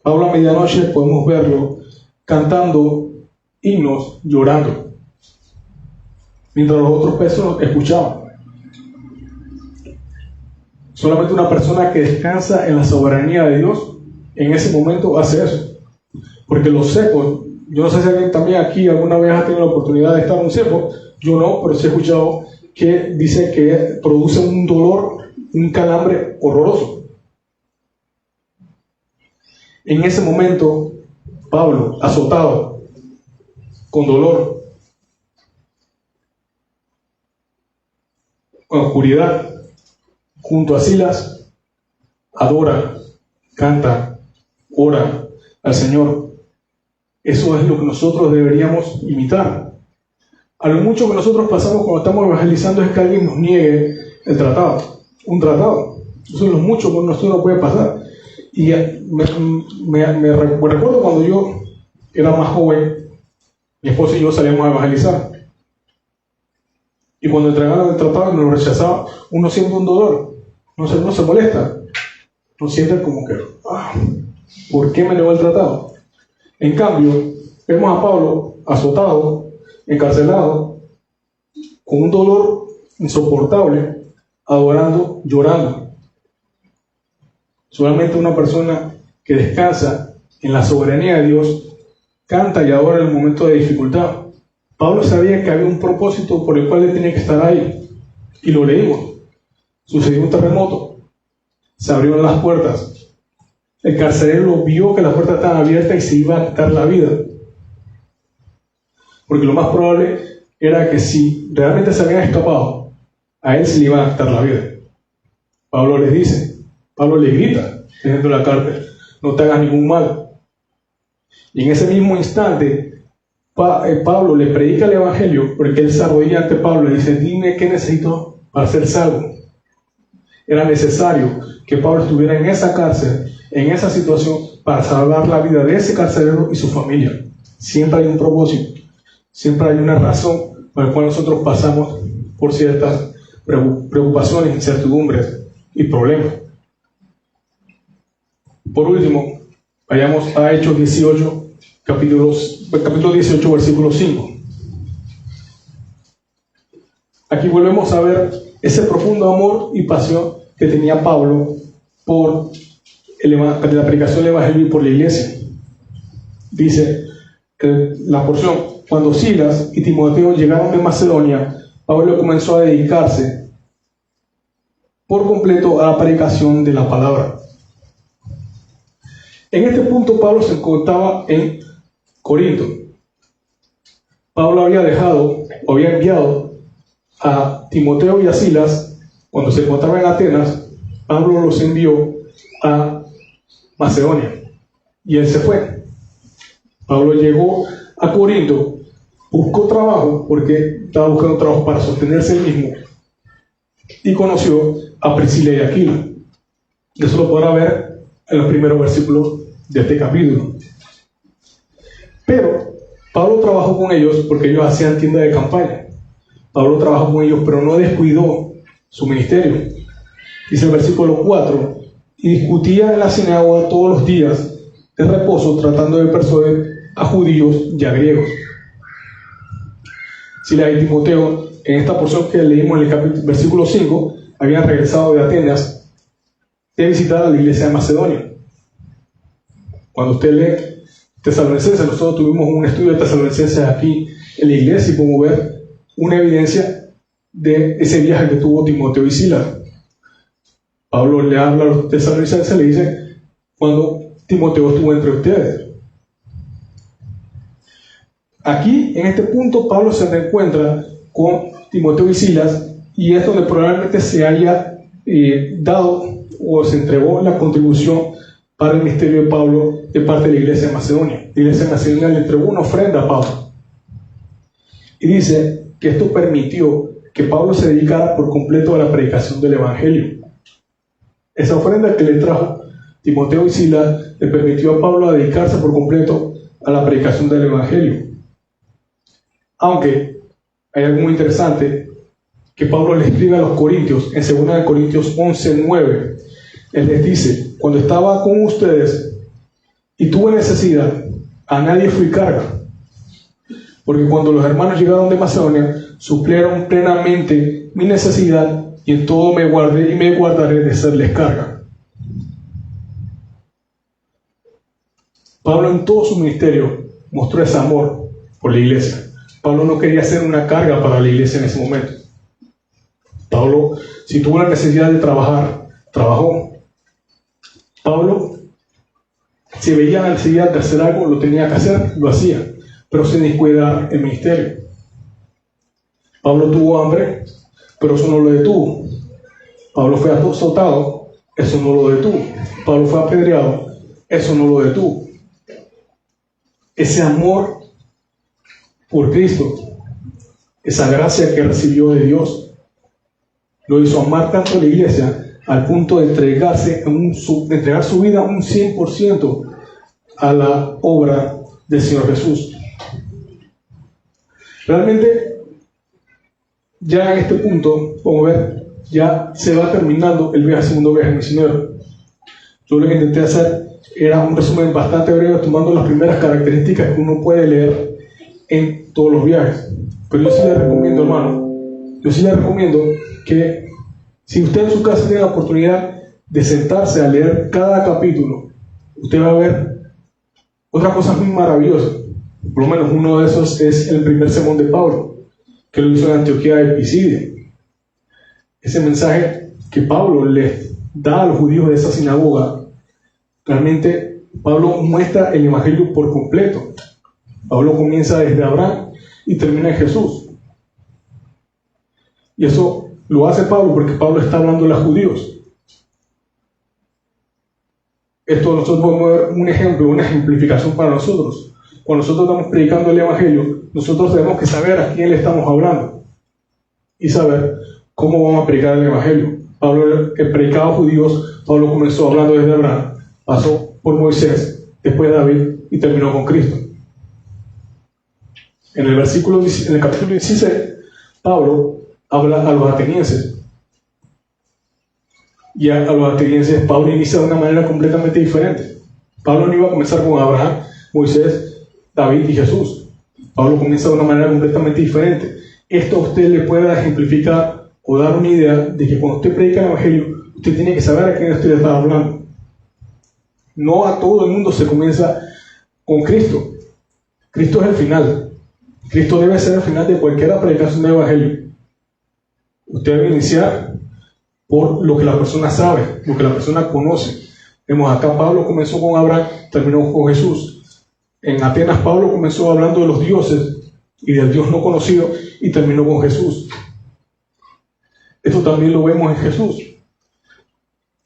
Pablo a medianoche podemos verlo cantando himnos, llorando, mientras los otros presos escuchaban. Solamente una persona que descansa en la soberanía de Dios en ese momento hace eso. Porque los cepos, yo no sé si alguien también aquí alguna vez ha tenido la oportunidad de estar en un cepo, yo no, pero sí he escuchado que dice que produce un dolor, un calambre horroroso. En ese momento, Pablo, azotado, con dolor, con oscuridad, junto a Silas, adora, canta, ora al Señor. Eso es lo que nosotros deberíamos imitar. A lo mucho que nosotros pasamos cuando estamos evangelizando es que alguien nos niegue el tratado, un tratado. Eso es lo mucho que nosotros puede pasar. Y me recuerdo cuando yo era más joven, mi esposo y yo salíamos a evangelizar. Y cuando entregaron el tratado y nos lo rechazaban, uno siente un dolor, uno se molesta, uno siente como que, ¿por qué me negó el tratado? En cambio, vemos a Pablo azotado, encarcelado, con un dolor insoportable, adorando, llorando. Solamente una persona que descansa en la soberanía de Dios canta y adora en el momento de dificultad. Pablo sabía que había un propósito por el cual él tenía que estar ahí, y lo leímos. Sucedió un terremoto, se abrieron las puertas, el carcelero vio que las puertas estaban abiertas y se iba a quitar la vida, porque lo más probable era que si realmente se habían escapado, a él se le iba a quitar la vida. Pablo les dice, Pablo le grita dentro de la cárcel, no te hagas ningún mal. Y en ese mismo instante Pablo le predica el Evangelio, porque él se arrodilla ante Pablo y le dice, dime qué necesito para ser salvo. Era necesario que Pablo estuviera en esa cárcel, en esa situación, para salvar la vida de ese carcelero y su familia. Siempre hay un propósito, siempre hay una razón por la cual nosotros pasamos por ciertas preocupaciones, incertidumbres y problemas. Por último, vayamos a Hechos 18, capítulo 18, versículo 5. Aquí volvemos a ver ese profundo amor y pasión que tenía Pablo por la predicación del Evangelio y por la iglesia. Dice la porción, cuando Silas y Timoteo llegaron de Macedonia, Pablo comenzó a dedicarse por completo a la predicación de la palabra. En este punto Pablo se encontraba en Corinto. Pablo había enviado a Timoteo y a Silas. Cuando se encontraba en Atenas, Pablo los envió a Macedonia y él se fue. Pablo llegó a Corinto, buscó trabajo porque estaba buscando trabajo para sostenerse él mismo, y conoció a Priscila y Aquila. Eso lo podrá ver en los primeros versículos de este capítulo. Pero Pablo trabajó con ellos porque ellos hacían tienda de campaña. Pablo trabajó con ellos, pero no descuidó su ministerio. Dice el versículo 4, y discutía en la sinagoga todos los días de reposo, tratando de persuadir a judíos y a griegos. Silas y Timoteo, en esta porción que leímos en el versículo 5, habían regresado de Atenas de visitar a la iglesia de Macedonia. Cuando usted lee Tesalonicenses, nosotros tuvimos un estudio de Tesalonicenses aquí en la iglesia y podemos ver una evidencia de ese viaje que tuvo Timoteo y Silas. Pablo le habla a los tesalonicenses y le dice, cuando Timoteo estuvo entre ustedes. Aquí, en este punto, Pablo se reencuentra con Timoteo y Silas, y es donde probablemente se haya dado o se entregó la contribución para el ministerio de Pablo de parte de la iglesia de Macedonia. La iglesia de Macedonia le entregó una ofrenda a Pablo. Y dice que esto permitió que Pablo se dedicara por completo a la predicación del Evangelio. Esa ofrenda que le trajo Timoteo y Silas le permitió a Pablo dedicarse por completo a la predicación del Evangelio. Aunque hay algo muy interesante que Pablo le escribe a los Corintios en 2 Corintios 11:9. Él les dice, cuando estaba con ustedes y tuve necesidad, a nadie fui carga. Porque cuando los hermanos llegaron de Macedonia, suplieron plenamente mi necesidad y en todo me guardé y me guardaré de serles carga. Pablo en todo su ministerio mostró ese amor por la iglesia. Pablo no quería ser una carga para la iglesia en ese momento. Pablo, si tuvo la necesidad de trabajar, trabajó. Pablo, si veía la necesidad de hacer algo, lo tenía que hacer, lo hacía, pero sin descuidar el ministerio. Pablo tuvo hambre, pero eso no lo detuvo. Pablo fue azotado, eso no lo detuvo. Pablo fue apedreado, eso no lo detuvo. Ese amor por Cristo, esa gracia que recibió de Dios, lo hizo amar tanto a la iglesia al punto de entregar su vida un 100% a la obra del Señor Jesús. Realmente, ya en este punto, como ver, ya se va terminando el segundo viaje misionero. Yo lo que intenté hacer era un resumen bastante breve, tomando las primeras características que uno puede leer en todos los viajes. Pero yo sí les recomiendo, hermano, que si usted en su casa tiene la oportunidad de sentarse a leer cada capítulo, usted va a ver otras cosas muy maravillosas. Por lo menos uno de esos es el primer sermón de Pablo, que lo hizo en Antioquía de Pisidia. Ese mensaje que Pablo le da a los judíos de esa sinagoga, realmente Pablo muestra el Evangelio por completo. Pablo comienza desde Abraham y termina en Jesús. Y eso lo hace Pablo porque Pablo está hablando a los judíos. Esto nosotros podemos ver un ejemplo, una ejemplificación para nosotros. Cuando nosotros estamos predicando el Evangelio, nosotros tenemos que saber a quién le estamos hablando y saber cómo vamos a predicar el Evangelio. Pablo predicaba a judíos. Pablo comenzó hablando desde Abraham, pasó por Moisés, después David y terminó con Cristo. En el capítulo 16, Pablo habla a los atenienses. Y a los atenienses Pablo inicia de una manera completamente diferente. Pablo no iba a comenzar con Abraham, Moisés, David y Jesús. Pablo comienza de una manera completamente diferente. Esto a usted le puede ejemplificar o dar una idea de que cuando usted predica el Evangelio, usted tiene que saber a quién usted está hablando. No a todo el mundo se comienza con Cristo. Cristo es el final. Cristo debe ser el final de cualquier predicación del Evangelio. Usted debe iniciar por lo que la persona sabe, lo que la persona conoce. Vemos acá, Pablo comenzó con Abraham, terminó con Jesús. En Atenas, Pablo comenzó hablando de los dioses y del Dios no conocido y terminó con Jesús. Esto también lo vemos en Jesús.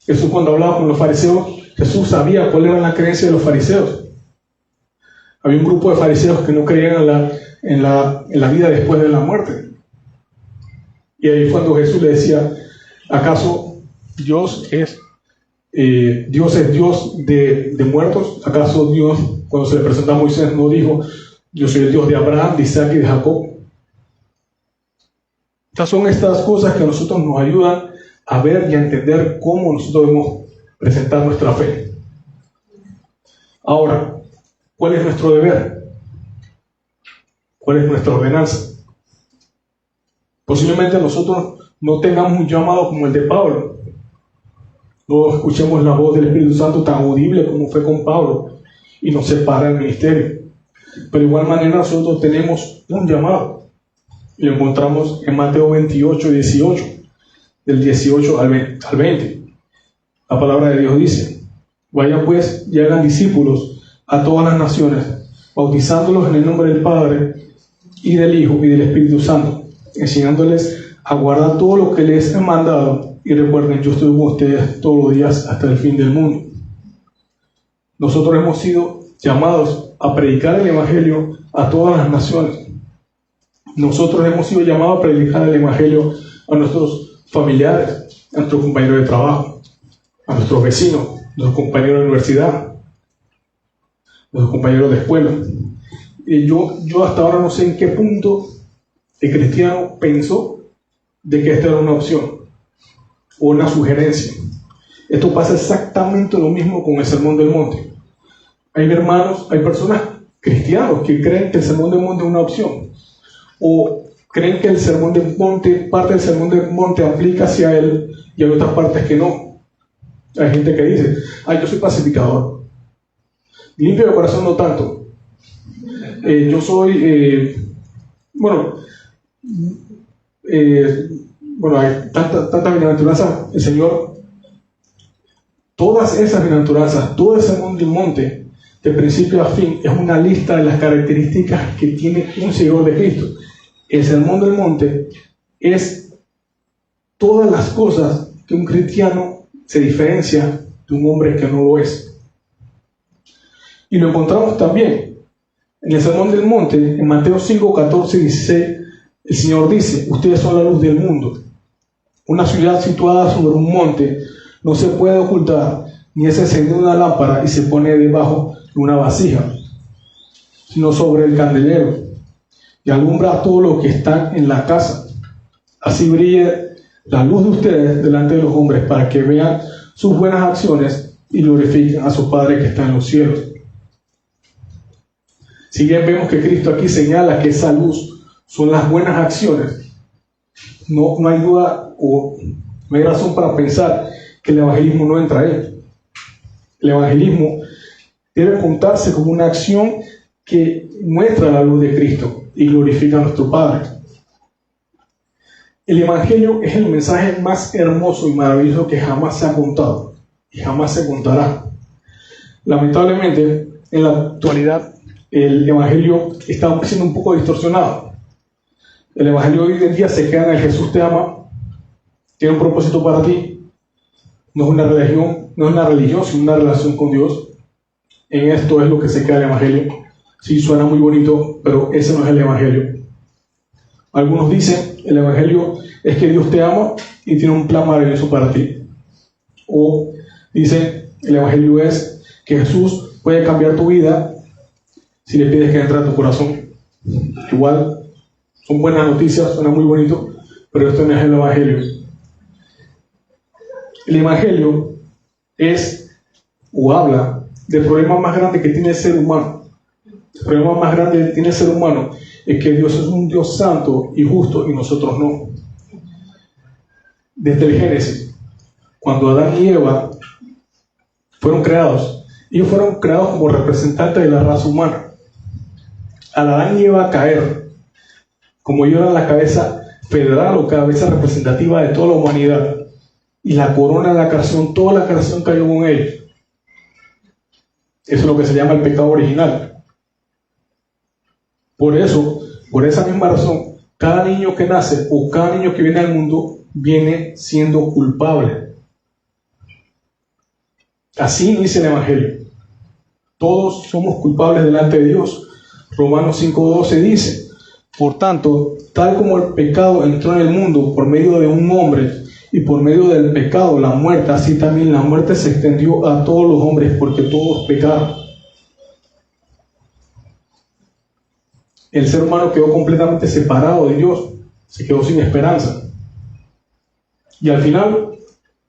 Jesús, cuando hablaba con los fariseos, Jesús sabía cuál era la creencia de los fariseos. Había un grupo de fariseos que no creían en la vida después de la muerte. Y ahí fue cuando Jesús le decía, ¿acaso Dios es Dios de muertos? ¿Acaso Dios, cuando se le presentó a Moisés, no dijo, yo soy el Dios de Abraham, de Isaac y de Jacob? Estas cosas que a nosotros nos ayudan a ver y a entender cómo nosotros debemos presentar nuestra fe. Ahora, ¿cuál es nuestro deber? ¿Cuál es nuestra ordenanza? Posiblemente nosotros no tengamos un llamado como el de Pablo. No escuchemos la voz del Espíritu Santo tan audible como fue con Pablo y nos separa del ministerio. Pero de igual manera nosotros tenemos un llamado. Y lo encontramos en Mateo 28, 18, del 18 al 20. La palabra de Dios dice: vayan pues y hagan discípulos a todas las naciones, bautizándolos en el nombre del Padre y del Hijo y del Espíritu Santo, enseñándoles a guardar todo lo que les he mandado. Y recuerden, yo estoy con ustedes todos los días hasta el fin del mundo. Nosotros hemos sido llamados a predicar el Evangelio a todas las naciones. Nosotros hemos sido llamados a predicar el Evangelio a nuestros familiares, a nuestros compañeros de trabajo, a nuestros vecinos, a nuestros compañeros de universidad, a nuestros compañeros de escuela. Y yo hasta ahora no sé en qué punto el cristiano pensó de que esta era una opción o una sugerencia. Esto pasa exactamente lo mismo con el Sermón del Monte. Hay hermanos, hay personas cristianos que creen que el Sermón del Monte es una opción, o creen que el Sermón del Monte, parte del Sermón del Monte aplica hacia él y hay otras partes que no. Hay gente que dice: yo soy pacificador, limpio de corazón no tanto, yo soy hay tantas bienaventuranzas. El Señor, todas esas bienaventuranzas, todo ese Sermón del Monte, de principio a fin, es una lista de las características que tiene un seguidor de Cristo. El Sermón del Monte es todas las cosas que un cristiano se diferencia de un hombre que no lo es. Y lo encontramos también en el Sermón del Monte, en Mateo 5, 14 y 16. El Señor dice: ustedes son la luz del mundo. Una ciudad situada sobre un monte no se puede ocultar, ni es encendida una lámpara y se pone debajo de una vasija, sino sobre el candelero, y alumbra a todos los que están en la casa. Así brille la luz de ustedes delante de los hombres, para que vean sus buenas acciones y glorifiquen a su Padre que está en los cielos. Si bien vemos que Cristo aquí señala que esa luz son las buenas acciones, no hay duda o no hay razón para pensar que el evangelismo no entra ahí. El evangelismo debe contarse como una acción que muestra la luz de Cristo y glorifica a nuestro Padre. El evangelio es el mensaje más hermoso y maravilloso que jamás se ha contado y jamás se contará. Lamentablemente, en la actualidad, el evangelio está siendo un poco distorsionado. El evangelio hoy en día se queda en el Jesús te ama, tiene un propósito para ti. No es una religión, sino una relación con Dios. En esto es lo que se queda el evangelio. Sí, suena muy bonito, pero ese no es el evangelio. Algunos dicen: el evangelio es que Dios te ama y tiene un plan maravilloso para ti. O dicen: el evangelio es que Jesús puede cambiar tu vida si le pides que entre a tu corazón. Igual, son buenas noticias, suena muy bonito, pero esto no es el evangelio. El evangelio es o habla del problema más grande que tiene el ser humano. El problema más grande que tiene el ser humano es que Dios es un Dios santo y justo y nosotros no. Desde el Génesis, cuando Adán y Eva fueron creados, ellos fueron creados como representantes de la raza humana. Al Adán y Eva caer, como ellos eran la cabeza federal o cabeza representativa de toda la humanidad, y la corona de la creación, toda la creación cayó con ellos. Eso es lo que se llama el pecado original. Por eso, por esa misma razón, cada niño que nace o cada niño que viene al mundo viene siendo culpable. Así inicia el evangelio. Todos somos culpables delante de Dios. Romanos 5:12 dice: por tanto, tal como el pecado entró en el mundo por medio de un hombre, y por medio del pecado la muerte, así también la muerte se extendió a todos los hombres, porque todos pecaron. El ser humano quedó completamente separado de Dios, se quedó sin esperanza. Y al final,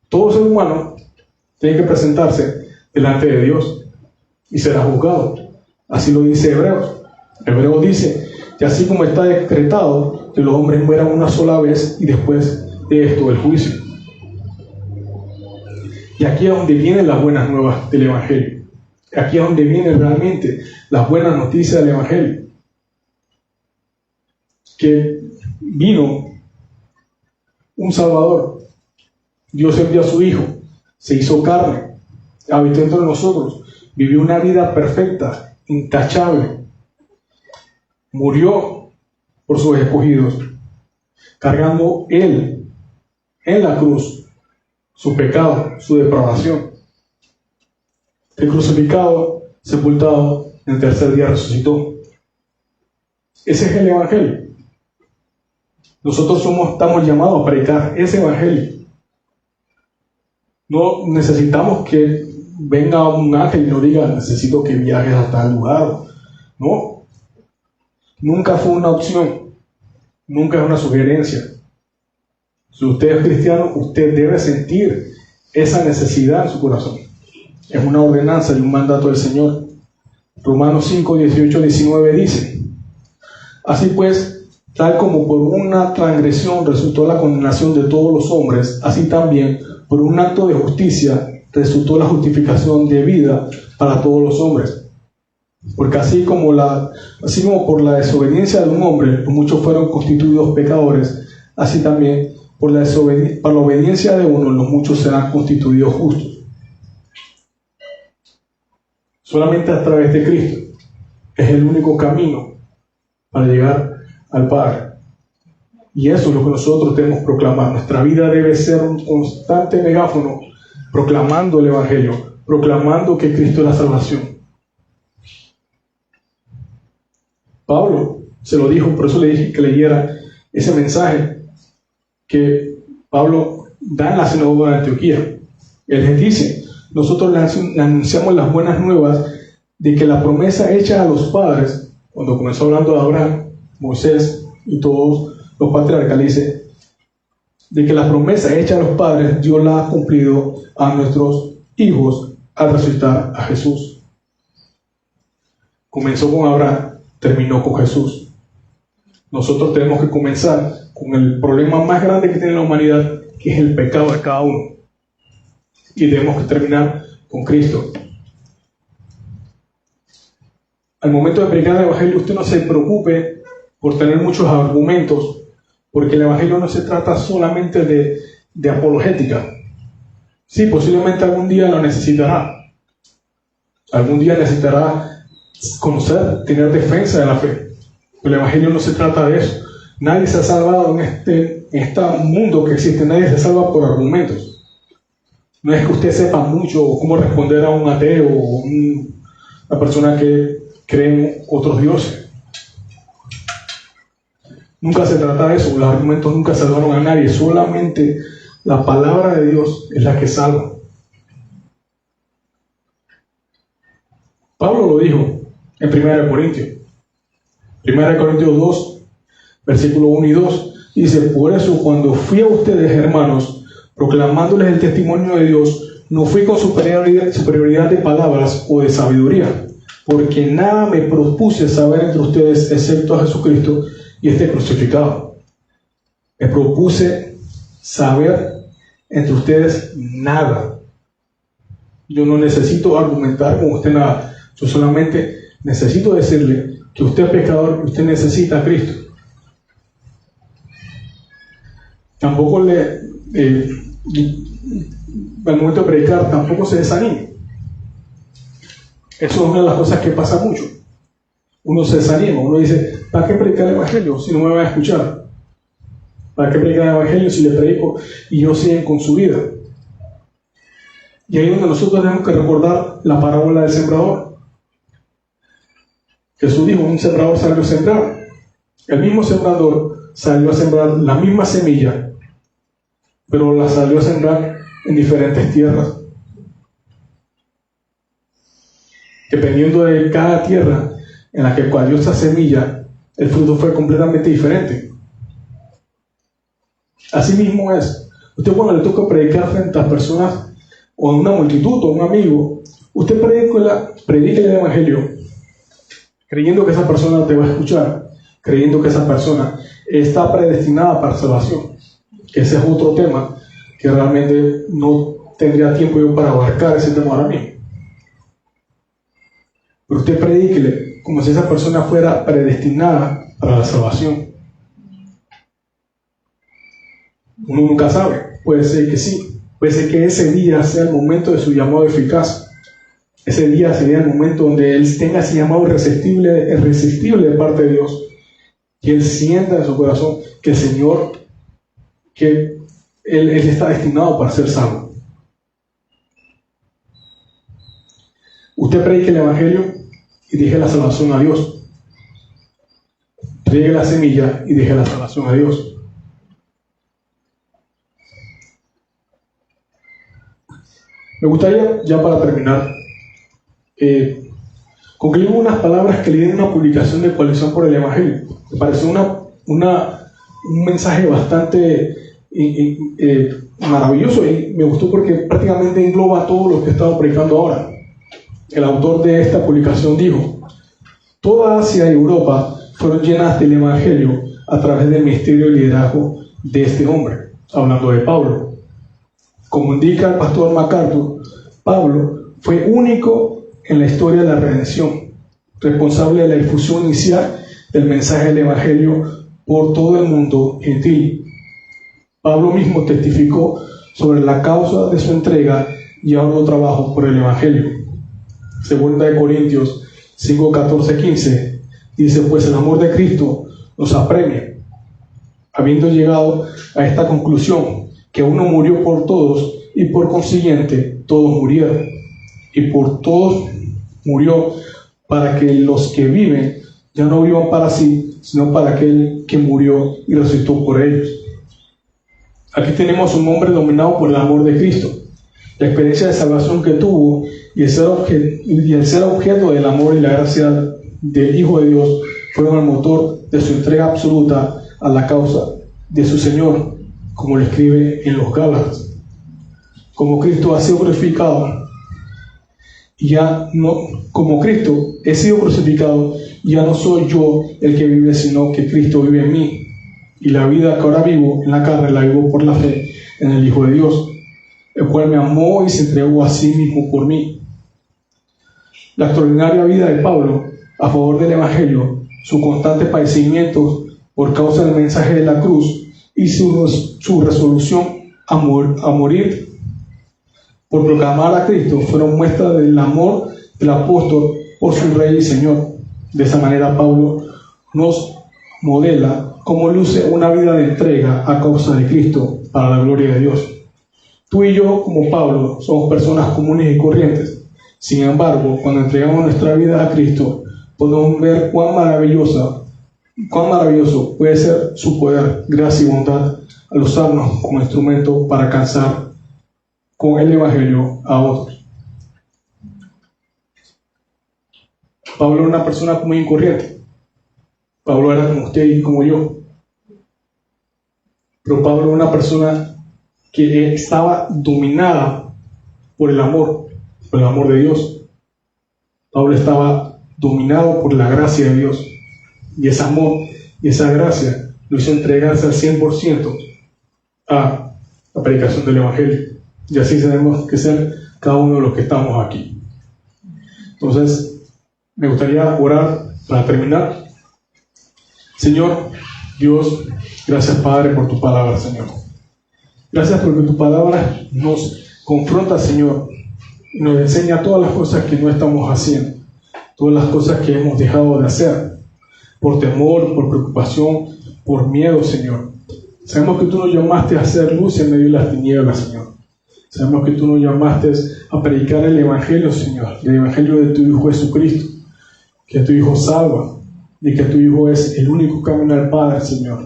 todo ser humano tiene que presentarse delante de Dios y será juzgado. Así lo dice Hebreos. Hebreos dice que así como está decretado que los hombres mueran una sola vez y después de esto el juicio. Y aquí es donde vienen las buenas nuevas del Evangelio. Aquí es donde vienen realmente las buenas noticias del Evangelio. Que vino un Salvador. Dios envió a su Hijo, se hizo carne, habitó entre nosotros, vivió una vida perfecta, intachable, murió por sus escogidos, cargando Él en la cruz su pecado, su depravación. El crucificado, sepultado, en el tercer día resucitó. Ese es el Evangelio. Nosotros estamos llamados a predicar ese Evangelio. No necesitamos que venga un ángel y nos diga, necesito que viajes a tal lugar. No. Nunca fue una opción. Nunca es una sugerencia. Si usted es cristiano, usted debe sentir esa necesidad en su corazón. Es una ordenanza y un mandato del Señor. Romanos 5, 18, 19 dice: así pues, tal como por una transgresión resultó la condenación de todos los hombres, así también por un acto de justicia resultó la justificación de vida para todos los hombres. Porque así como por la desobediencia de un hombre, los muchos fueron constituidos pecadores, así también por la obediencia de uno, los muchos serán constituidos justos. Solamente a través de Cristo es el único camino para llegar al Padre. Y eso es lo que nosotros debemos proclamar. Nuestra vida debe ser un constante megáfono proclamando el Evangelio, proclamando que Cristo es la salvación. Pablo se lo dijo, por eso le dije que leyera ese mensaje que Pablo da en la sinagoga de Antioquía. Él les dice: nosotros le anunciamos las buenas nuevas de que la promesa hecha a los padres, cuando comenzó hablando de Abraham, Moisés y todos los patriarcas, le dice de que la promesa hecha a los padres Dios la ha cumplido a nuestros hijos al resucitar a Jesús. Comenzó con Abraham, terminó con Jesús. Nosotros tenemos que comenzar con el problema más grande que tiene la humanidad, que es el pecado de cada uno, y debemos que terminar con Cristo. Al momento de predicar el Evangelio, usted no se preocupe por tener muchos argumentos, porque el Evangelio no se trata solamente de apologética. Sí, posiblemente algún día lo necesitará. Algún día necesitará conocer, tener defensa de la fe. Pero el Evangelio no se trata de eso. Nadie se ha salvado en este mundo que existe. Nadie se salva por argumentos. No es que usted sepa mucho cómo responder a un ateo o una persona que cree en otros dioses. Nunca se trata de eso. Los argumentos nunca salvaron a nadie. Solamente la palabra de Dios es la que salva. Pablo lo dijo en 1 Corintios. 1 Corintios 2, versículo 1 y 2. Dice: por eso cuando fui a ustedes, hermanos, proclamándoles el testimonio de Dios, no fui con superioridad de palabras o de sabiduría, porque nada me propuse saber entre ustedes excepto a Jesucristo y este crucificado. Me propuse saber entre ustedes nada. Yo no necesito argumentar con usted nada. Yo solamente necesito decirle que usted es pecador, que usted necesita a Cristo. Tampoco al momento de predicar, tampoco se desanime. Eso es una de las cosas que pasa mucho. Uno se desanima, uno dice: ¿para qué predicar el Evangelio si no me van a escuchar? ¿Para qué predicar el Evangelio si le predico y ellos siguen con su vida? Y ahí es donde nosotros tenemos que recordar la parábola del sembrador. Jesús dijo: un sembrador salió a sembrar. El mismo sembrador salió a sembrar la misma semilla, pero la salió a sembrar en diferentes tierras. Dependiendo de cada tierra en la que cayó esa semilla, el fruto fue completamente diferente. Así mismo es. Usted, cuando le toca predicar frente a personas o a una multitud o a un amigo, usted predica el Evangelio creyendo que esa persona te va a escuchar, creyendo que esa persona está predestinada para salvación. Ese es otro tema que realmente no tendría tiempo yo para abarcar ese tema ahora mismo. Pero usted predíquele como si esa persona fuera predestinada para la salvación. Uno nunca sabe, puede ser que sí, puede ser que ese día sea el momento de su llamado eficaz. Ese día sería el momento donde él tenga ese llamado irresistible de parte de Dios, que él sienta en su corazón que el Señor, que él está destinado para ser salvo. Usted predique el Evangelio y deje la salvación a Dios. Riegue la semilla y deje la salvación a Dios. Me gustaría, ya para terminar, concluir unas palabras que leí en una publicación de Coalición por el Evangelio. Me pareció un mensaje bastante maravilloso y me gustó porque prácticamente engloba todo lo que he estado predicando ahora. El autor de esta publicación dijo: toda Asia y Europa fueron llenas del Evangelio a través del ministerio y liderazgo de este hombre, hablando de Pablo. Como indica el pastor MacArthur, Pablo fue único en la historia de la redención, responsable de la difusión inicial del mensaje del Evangelio por todo el mundo gentil. Pablo mismo testificó sobre la causa de su entrega y arduo trabajo por el Evangelio. Segunda de Corintios 5, 14, 15 dice: pues el amor de Cristo nos apremia, habiendo llegado a esta conclusión, que uno murió por todos y por consiguiente todos murieron, y por todos murió, para que los que viven ya no vivan para sí, sino para aquel que murió y resucitó por ellos. Aquí tenemos un hombre dominado por el amor de Cristo. La experiencia de salvación que tuvo y el ser objeto del amor y la gracia del Hijo de Dios fueron el motor de su entrega absoluta a la causa de su Señor, como lo escribe en los Gálatas. Como Cristo ha sido crucificado, como Cristo he sido crucificado, ya no soy yo el que vive, sino que Cristo vive en mí. Y la vida que ahora vivo en la carne la vivo por la fe en el Hijo de Dios, el cual me amó y se entregó a sí mismo por mí. La extraordinaria vida de Pablo a favor del Evangelio, su constante padecimiento por causa del mensaje de la cruz y su resolución a morir por proclamar a Cristo fueron muestras del amor del apóstol por su Rey y Señor. De esa manera Pablo nos modela cómo luce una vida de entrega a causa de Cristo para la gloria de Dios. Tú y yo, como Pablo, somos personas comunes y corrientes. Sin embargo, cuando entregamos nuestra vida a Cristo, podemos ver cuán maravilloso puede ser su poder, gracia y bondad al usarnos como instrumento para alcanzar con el Evangelio a otros. Pablo era una persona común y corriente. Pablo era como usted y como yo. Pero Pablo era una persona que estaba dominada por el amor de Dios. Pablo estaba dominado por la gracia de Dios. Y ese amor y esa gracia lo hizo entregarse al 100% a la predicación del Evangelio. Y así tenemos que ser cada uno de los que estamos aquí. Entonces, me gustaría orar para terminar. Señor Dios, gracias Padre por tu palabra, Señor. Gracias porque tu palabra nos confronta, Señor, y nos enseña todas las cosas que no estamos haciendo, todas las cosas que hemos dejado de hacer, por temor, por preocupación, por miedo, Señor. Sabemos que tú nos llamaste a hacer luz en medio de las tinieblas, Señor. Sabemos que tú nos llamaste a predicar el Evangelio, Señor, el Evangelio de tu Hijo Jesucristo, que tu Hijo salva y que tu Hijo es el único camino al Padre, Señor.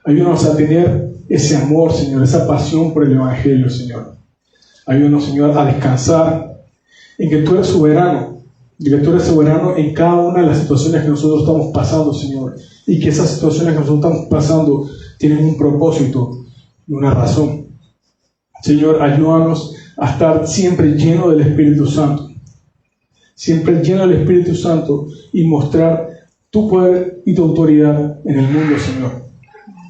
Ayúdanos a tener ese amor, Señor, esa pasión por el Evangelio, Señor. Ayúdanos, Señor, a descansar en que tú eres soberano, y que tú eres soberano en cada una de las situaciones que nosotros estamos pasando, Señor, y que esas situaciones que nosotros estamos pasando tienen un propósito y una razón. Señor, ayúdanos a estar siempre lleno del Espíritu Santo, siempre lleno del Espíritu Santo, y mostrar tu poder y tu autoridad en el mundo, Señor.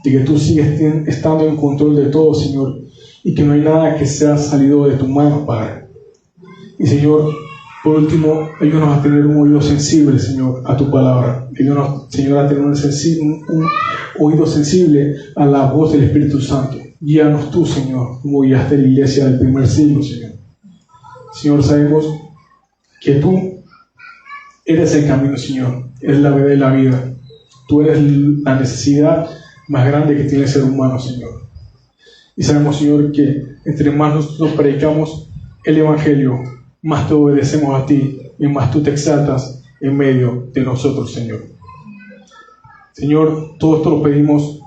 de que tú sigues estando en control de todo, Señor, y que no hay nada que sea salido de tu mano, Padre. Y Señor, por último, ayúdanos a tener un oído sensible, Señor, a tu palabra. Ayúdanos, Señor, a tener un oído sensible a la voz del Espíritu Santo. Guíanos tú, Señor, como guiaste la iglesia del primer siglo, Señor. Señor, sabemos que tú eres el camino, Señor. Eres la verdad y la vida. Tú eres la necesidad más grande que tiene el ser humano, Señor. Y sabemos, Señor, que entre más nosotros predicamos el Evangelio, más te obedecemos a ti y más tú te exaltas en medio de nosotros, Señor. Señor, todo esto lo pedimos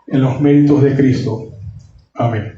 en los méritos de Cristo. Amén.